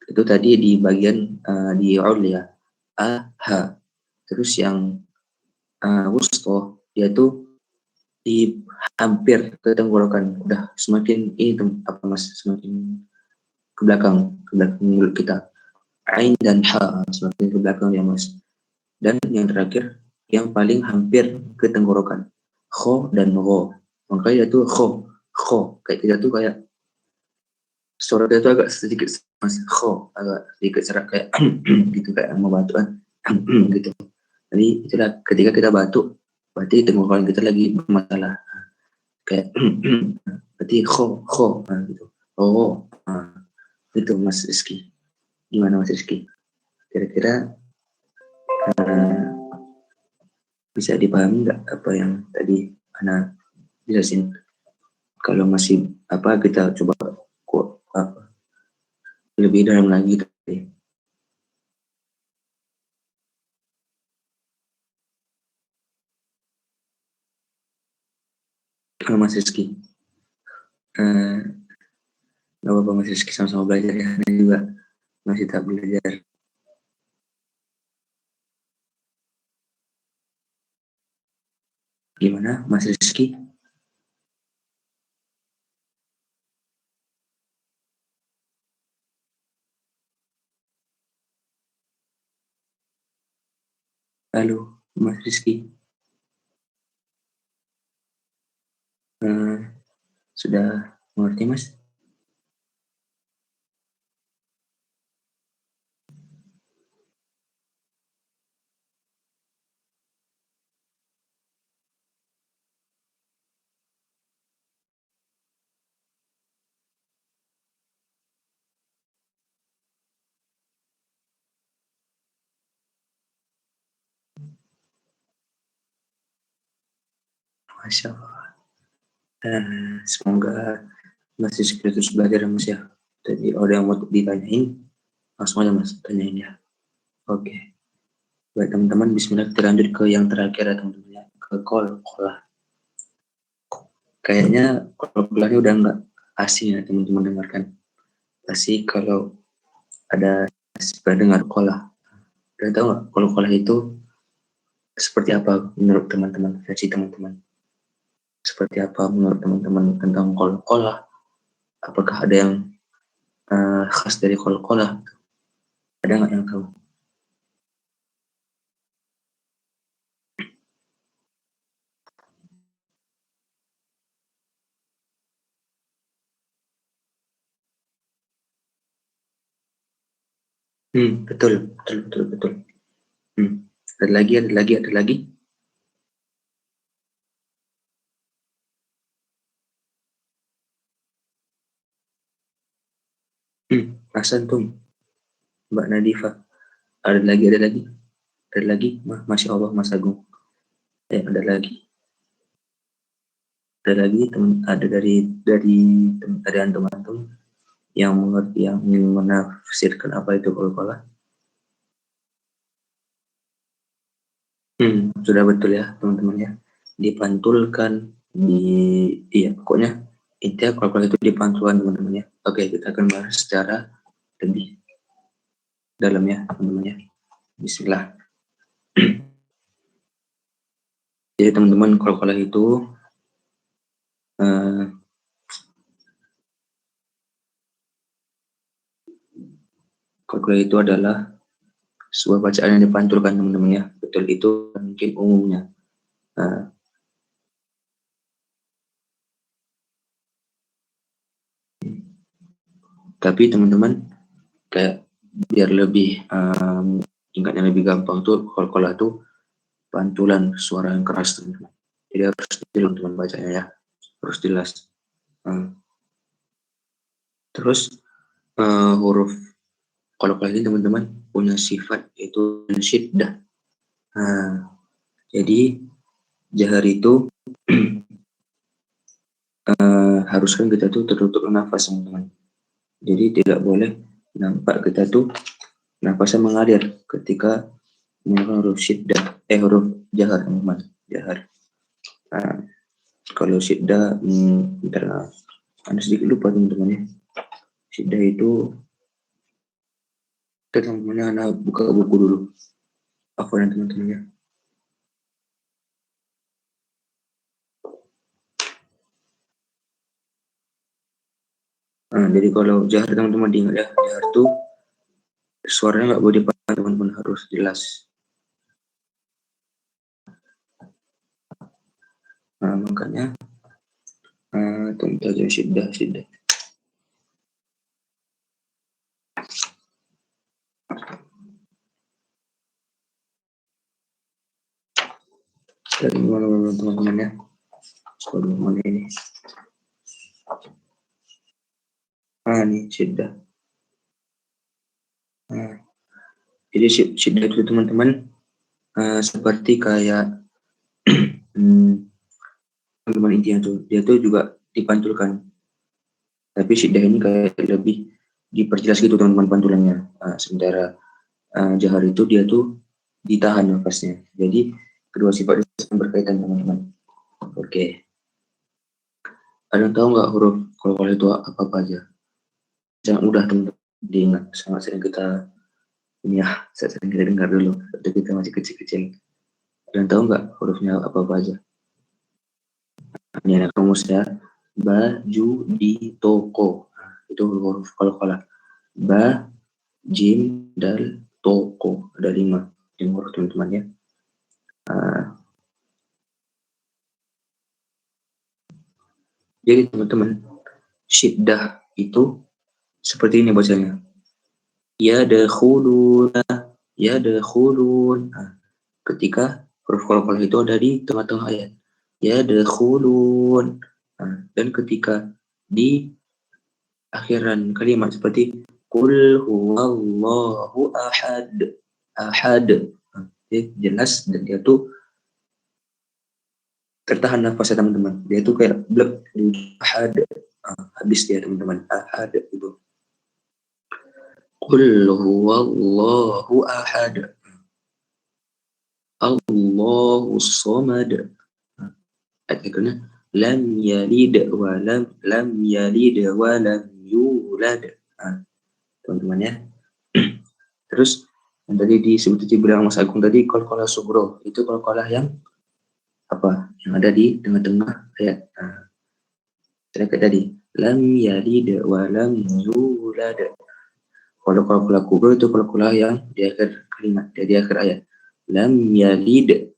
Itu tadi di bagian di ya, A, H. Terus yang wusto dia tuh di hampir ke tenggorokan, udah semakin ini apa mas, semakin ke belakang mulut kita. Ain dan ha semakin ke belakang ya mas. Dan yang terakhir yang paling hampir ke tenggorokan, kho dan ro. Makanya itu kho kayak kita tuh kayak suara itu agak sedikit mas, kho agak sedikit serak kayak gitu kayak mau batuk kan gitu. Jadi itulah ketika kita batuk berarti tenggorokan kita lagi bermasalah kayak berarti kho gitu. Oh itu Mas Rizky. Gimana Mas Rizky? Kira-kira bisa dipahami nggak apa yang tadi Ana jelasin? Kalau masih apa kita coba apa lebih dalam lagi tadi. Mas Rizky, nggak apa-apa Mas Rizky, sama-sama belajar ya. Ana juga masih tak belajar. Gimana Mas Rizky? Halo Mas Rizky, sudah mengerti Mas? Masya Allah. Semoga masih terus belajar ya Mas ya. Jadi ada yang mau ditanyain, langsung aja Mas tanyain ya. Oke. Baik teman-teman, bismillah kita lanjut ke yang terakhir ya teman-teman ya. Ke kolah. Kayaknya kolahnya udah nggak asing ya teman-teman dengarkan. Pasti kalau ada pernah dengar kolah. Udah tahu nggak kalau kolah itu seperti apa menurut teman-teman, versi teman-teman? Seperti apa menurut teman-teman tentang kolah? Apakah ada yang khas dari kolah? Ada nggak yang tahu? Betul. Ada lagi. Hasan tuh, Mbak Nadifa. Ada lagi. Masya Allah, Mas Agung. Ada lagi. Ada dari teman-teman yang mengerti, yang ingin menafsirkan apa itu kol-kolah. Sudah betul ya teman-teman ya. Dipantulkan iya pokoknya intinya kalau itu dipantulkan teman-teman ya. Oke, kita akan bahas secara lebih dalam ya teman-teman ya. Bismillah. Jadi teman-teman kalau itu kalau itu adalah sebuah bacaan yang dipantulkan teman-teman ya. Betul itu mungkin umumnya. Tapi teman-teman kayak biar lebih tingkatnya lebih gampang tuh kalau tuh pantulan suara yang keras teman-teman. Jadi harus jelas teman bacanya ya, harus jelas. Terus huruf kalau kalian teman-teman punya sifat yaitu syiddah. Jadi jahar itu haruskan kita tuh tertutup nafas teman-teman. Jadi tidak boleh nampak kita tuh nafasnya mengalir ketika menggunakan huruf syiddah, huruf jahar teman-teman, jahar. Kalau syiddah, bentar, ada sedikit lupa teman-teman ya. Syiddah itu, kita teman-temannya anak buka buku dulu. Apa yang teman-temannya? Jadi kalau jahar teman-teman diingat ya, jahar tuh suaranya nggak boleh dipantulkan teman-teman, harus jelas. Makanya tunggu aja syiddah. Dari mana teman-teman ya? Kalau mana ini? Ini syiddah. Jadi syiddah itu teman-teman seperti kayak teman-teman intinya tuh, dia tuh juga dipantulkan. Tapi syiddah ini kayak lebih diperjelas gitu teman-teman pantulannya. Sementara jahar itu dia tuh ditahan nafasnya. Jadi kedua sifat itu berkaitan teman-teman. Oke. Ada yang tahu nggak huruf kalau itu apa aja? Sangat mudah teman-teman diingat. Sangat sering kita sering kita dengar dulu waktu kita masih kecil-kecil. Ada yang tahu nggak hurufnya apa aja? Ini anak rumus ya. Baju di toko. Itu huruf qalqalah. Ba, jim, dal, toko. Ada 5 yang huruf teman-teman ya. Jadi teman-teman, syiddah itu seperti ini bacanya. Yadkhulun. Ketika huruf qalqalah itu ada di tengah-tengah ayat. Yadkhulun. Dan ketika di akhiran kalimat seperti qul huwallahu ahad. Jelas dan dia tuh tertahan nafasnya teman-teman. Dia tuh kayak blek ahad. Habis dia teman-teman, ahad itu. Qul huwallahu ahad. Allahus samad. Akhirnya lam yalid wa lam yalid wa lam yulad. Teman-teman ya. Terus yang tadi disebut di bilang Mas Agung tadi qalqalah sugro, itu qalqalah yang apa? Yang ada di tengah-tengah ayat. Kayak tadi lam yalid wa lam yulad. Kalau qalqalah kubro itu qalqalah yang di akhir kalimat, di akhir ayat. Lam yalid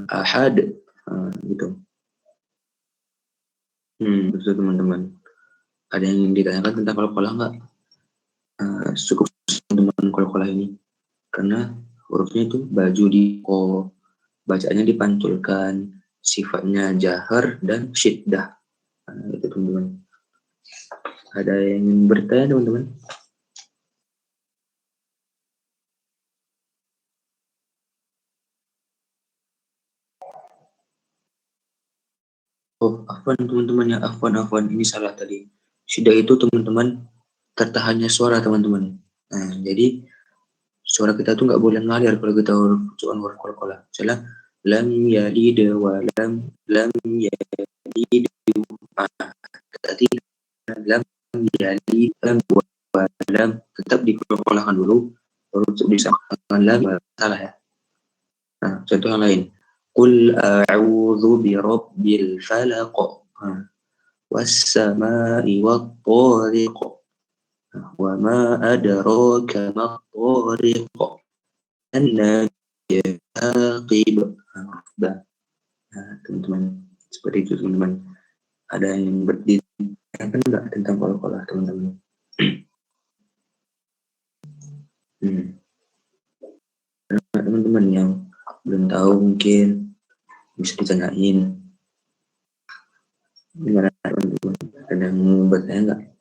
ahad gitu. Betul teman-teman. Ada yang ditanyakan tentang qalqalah nggak? Cukup teman qalqalah ini karena hurufnya itu baju di ko, bacaannya dipantulkan, sifatnya jahar dan syiddah. Itu teman-teman. Ada yang ingin bertanya teman-teman? Oh, afwan teman-teman ya, afwan ini salah tadi. Syiddah itu teman-teman tertahannya suara teman-teman. Jadi suara kita tuh nggak boleh ngalir kalau kita huruf qalqalah. Misalnya lam yalid wa lam yalid tadi lam yalid wa lam tetap dikolahkan dulu baru disamakan lam salah ya. Nah, contoh yang lain. Qul a'udzu birabbil falaq. Was-sama'i wat-thariq. Wa ma adraka mat-thariq. An-naqib. Nah, teman-teman seperti itu teman-teman. Ada yang berditanyakan enggak tentang qalqalah teman-teman? Teman-teman yang belum tahu mungkin bisa ditanyain. Gimana teman-teman? Ada yang mau bertanya enggak?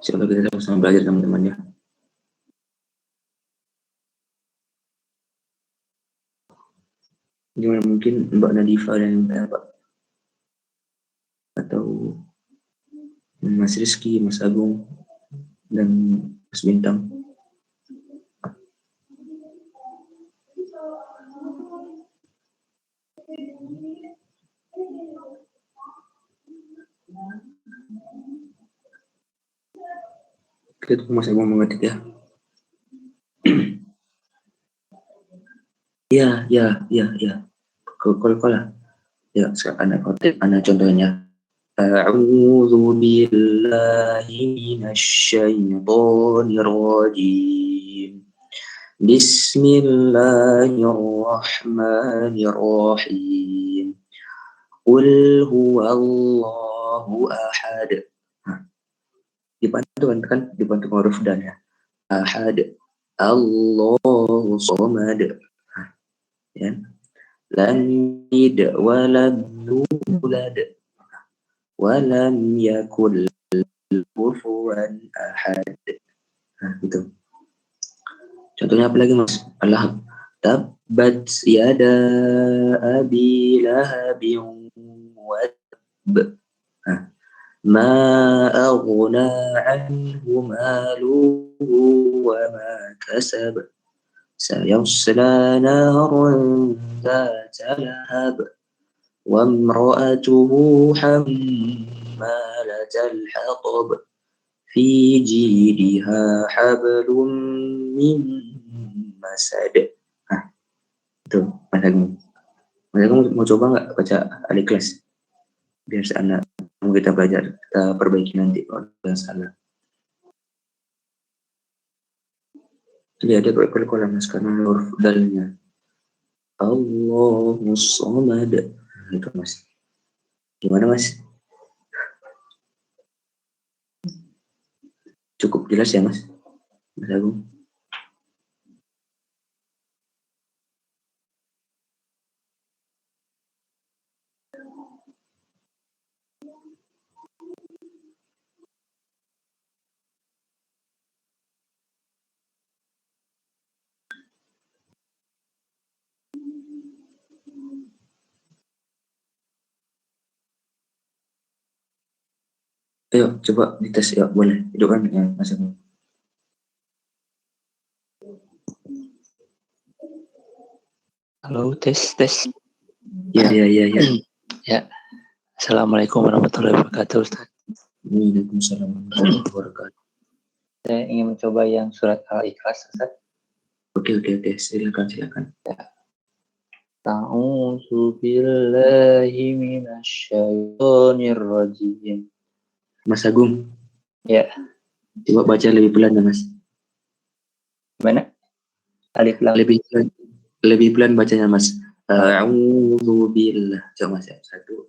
Coba kita sama-sama belajar teman-teman ya. Gimana mungkin Mbak Nadifa dan Mbak atau Mas Rizky, Mas Agung dan Mas Bintang. Kita tunggu Mas Agung mengetik ya. Ya. Qalqalah. Ya, sekarang anak contohnya. A'udzu billahi minasyaitonir rajim. Bismillahirrahmanirrahim. Qul huwallahu ahad. Dibantu kan dibantu huruf dan ya. Ahad. Allahu samad. Ya. Lam yalid wa lam yulad wa lam yakul kufuwan ahad. Nah, gitu. Contohnya apa lagi Mas? Allah. Tabbat yada abi lahabin wa tab. Ma aghna anhu maluhu wa ma kasab. Sayasla naran dhata lahab. Wa imra'atuhu hammalatal hatab. Fi jidha hablum min masad. Itu Mas Agung. Mas Agung mau coba nggak baca Al-Ikhlas? Biar anak kita belajar, kita perbaiki nanti kalau ada salah. Jadi ada qalqalah Mas karena huruf dalnya. Allahu samad. Itu Mas. Gimana Mas? Cukup jelas ya Mas? Mas Agung. Ayo coba dites ya, boleh. Itu kan ya Mas Agung. Halo, tes. Ya. Ya. Assalamualaikum warahmatullahi wabarakatuh, Ustaz. Waalaikumsalam warahmatullahi wabarakatuh. Saya ingin mencoba yang surat Al-Ikhlas, Ustaz. Oke. Silakan. Ya. A'udzu billahi minasyaitonir rajim. Mas Agung. Ya. Coba baca lebih pelan ya Mas. Gimana? Alif lam. Lebih pelan bacanya Mas. A'udzu billah. Coba Mas. Satu.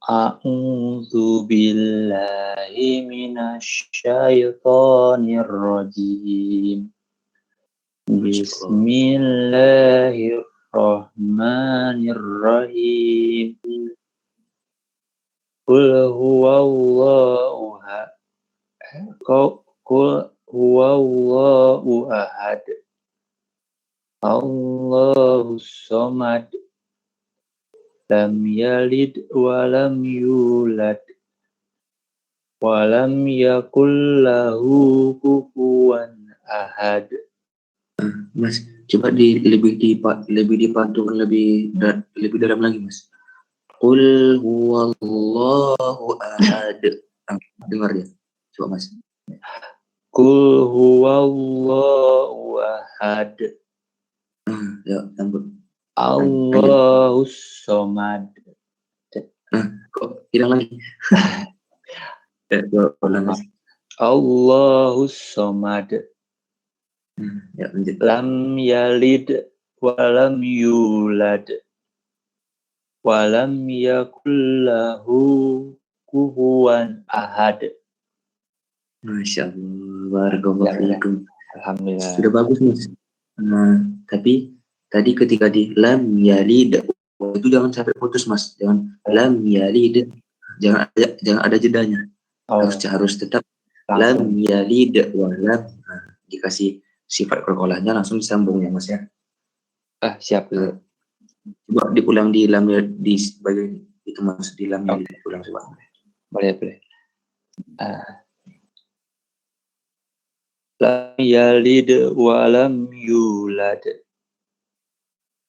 A'udzu billahi minasyaitonir rajim. Bismillahirrahmanirrahim. Qul huwallahu ahad. Allahus samad. Lam yalid wa lam yulad Walam yakul lahu kufuwan ahad. Mas, coba lebih dipantulkan lebih dalam lagi, Mas. Qul huwallahu ahad. Dengar ya. Coba, Mas. Qul huwallahu ahad. Ya, sambut. Allahus somad. Kok hilang lagi? Coba ulang, Mas. Allahus somad. Ya, lanjut. Lam yalid walam yulad. Walam yakul lahu kufuwan ahad. Masya Allah, barakallahu fiikum. Alhamdulillah. Sudah bagus, Mas. Tapi tadi ketika di lam yalid itu jangan sampai putus, Mas. Jangan lam yalid, jangan ada jedanya. Harus tetap lam yalid wa lam. Dikasih sifat qalqalahnya langsung disambung ya, Mas ya. Siap dulu. Coba diulang di lam di bagian itu, Mas, di lam yalid ulang coba. Boleh. Lam yalid walam yulad.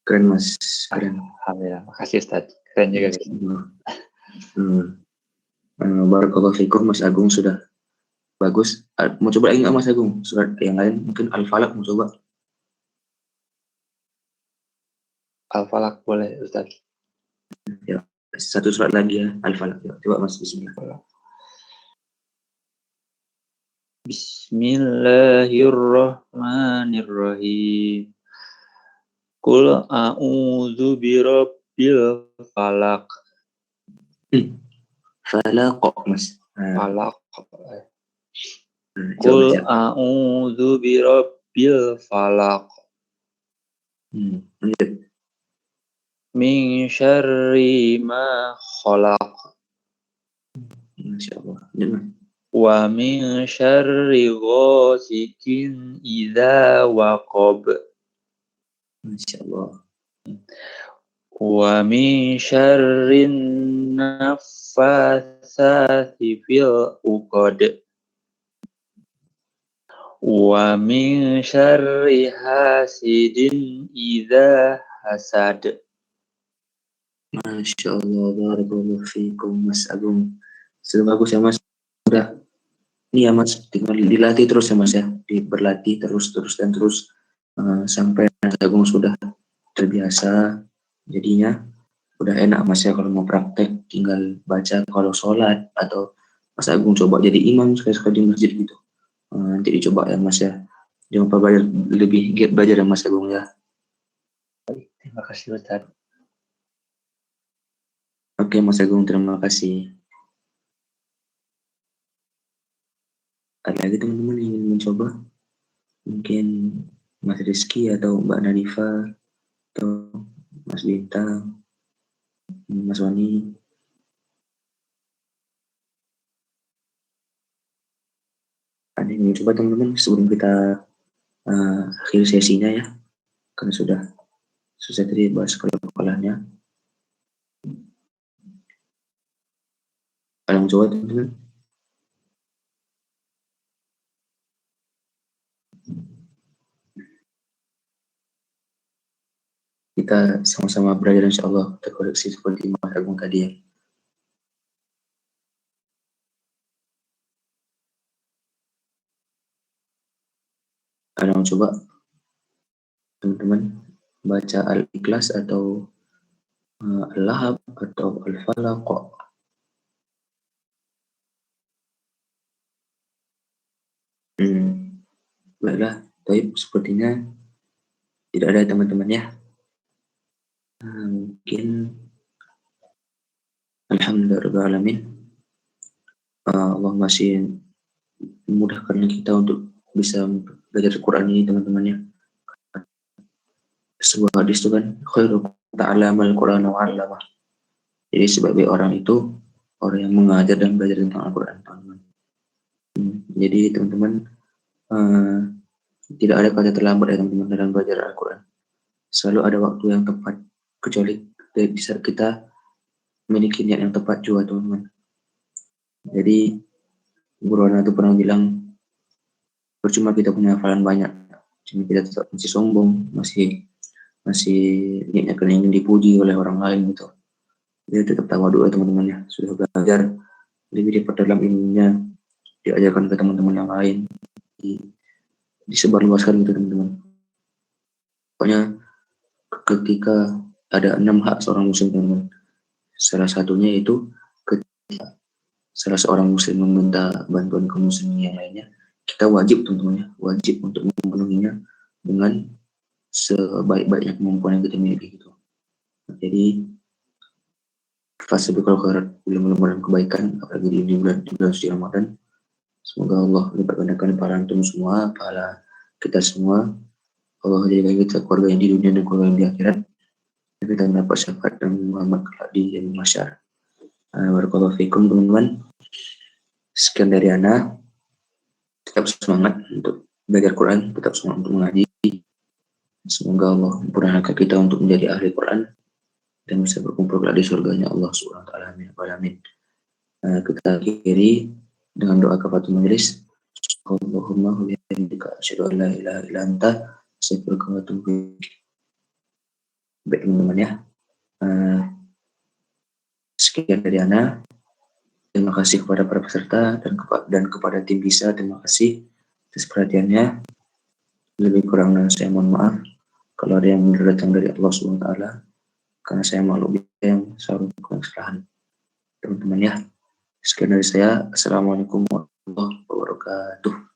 Keren, Mas. Keren. Alhamdulillah. Makasih, Ustaz. Keren juga. Barakallahu fiikum, Mas Agung, sudah bagus. Mau coba lagi nggak, Mas Agung? Surat yang lain mungkin Al-Falaq mau coba. Al-Falaq boleh, Ustaz. Ya, satu surat lagi ya, Al-Falaq. Ya, coba, Mas, bismillah. Bismillahirrahmanirrahim. Qul a'udzu birabbil falaq. Falaq, Mas. Falaq. Qul a'udzu birabbil falaq. Min syarri ma khalaq. Masyaallah. Wa min syarri ghasikin idza waqab. Masyaallah. Wa min syarrin naffatsati fil uqad. Wa min syarri hasidin idza hasad. Masya Allah, barakallahu fiikum, Mas Agung. Sudah bagus ya, Mas. Sudah. Ini ya, Mas, tinggal dilatih terus ya, Mas ya. Berlatih terus sampai Mas Agung sudah terbiasa. Jadinya udah enak, Mas ya, kalau mau praktek tinggal baca kalau sholat, atau Mas Agung coba jadi imam sekali-sekali di masjid gitu. Nanti dicoba ya, Mas ya. Jangan lupa lebih giat belajar ya, Mas Agung ya. Terima kasih, Ustaz. Oke, Mas Agung, terima kasih. Ada lagi teman-teman yang ingin mencoba? Mungkin Mas Rizky atau Mbak Nadifa atau Mas Bintang, Mas Wani. Ada yang mencoba, teman-teman, sebelum kita akhir sesinya ya, karena sudah selesai tadi bahas sekolahnya. Ada yang mencoba, teman-teman? Kita sama-sama belajar, insya Allah terkoreksi seperti Mas Agung tadi ya. Ada yang coba, teman-teman, baca Al-Ikhlas atau Al-Lahab atau Al-Falaq? Baiklah, baik, sepertinya tidak ada teman-teman ya. Mungkin alhamdulillahirrahmanirrahim. Allah masih memudahkan kita untuk bisa belajar Quran ini, teman-teman ya. Sebuah hadis itu kan, khairukum ta'allamal Quran wa 'allamah. Jadi sebagai orang itu orang yang mengajar dan belajar tentang Al-Quran, teman-teman. Jadi teman-teman, tidak ada kata terlambat ya, teman-teman, dalam belajar Al-Quran. Selalu ada waktu yang tepat, kecuali di saat kita memiliki niat yang tepat juga, teman-teman. Jadi Guru Ana itu pernah bilang, percuma kita punya hafalan banyak, cuma kita tetap masih sombong, masih niatnya karena ingin dipuji oleh orang lain gitu. Dia tetap tawadhu ya teman-teman ya, sudah belajar lebih diperdalam ilmunya, diajarkan ke teman-teman yang lain, disebarluaskan gitu teman-teman. Pokoknya ketika ada 6 hak seorang muslim teman-teman, salah satunya itu ketika salah seorang muslim meminta bantuan ke muslim yang lainnya, kita wajib teman-teman ya, wajib untuk memenuhinya dengan sebaik-baiknya kemampuan yang kita miliki gitu. Jadi fasabiqul khairat, mudah-mudahan kebaikan apalagi di bulan suci Ramadan. Semoga Allah lipat gandakan pahala antum semua, pahala kita semua. Allah jadikan kita keluarga yang di dunia dan keluarga yang di akhirat. Dan kita mendapat syafaat dan Muhammad di yaumil mahsyar. Barakallahu fikum teman-teman. Sekian dari Ana. Tetap semangat untuk belajar Quran, tetap semangat untuk mengaji. Semoga Allah memperkenankan kita untuk menjadi ahli Quran dan bisa berkumpul di surganya Allah Subhanahu wa taala. Amin. Kita akhiri dengan doa kafatul majelis. Allahumma bihamdika asyhadu an la ilaha illa anta astaghfiruka wa atubu ilaik. Baik teman-teman ya. Sekian dari Ana. Terima kasih kepada para peserta dan kepada tim BISA. Terima kasih atas perhatiannya. Lebih kurang saya mohon maaf kalau ada yang datang dari Allah Subhanahu wa taala, karena saya makhluk yang selalu melakukan kesalahan. Teman-teman ya. Sekian dari saya. Assalamualaikum warahmatullahi wabarakatuh.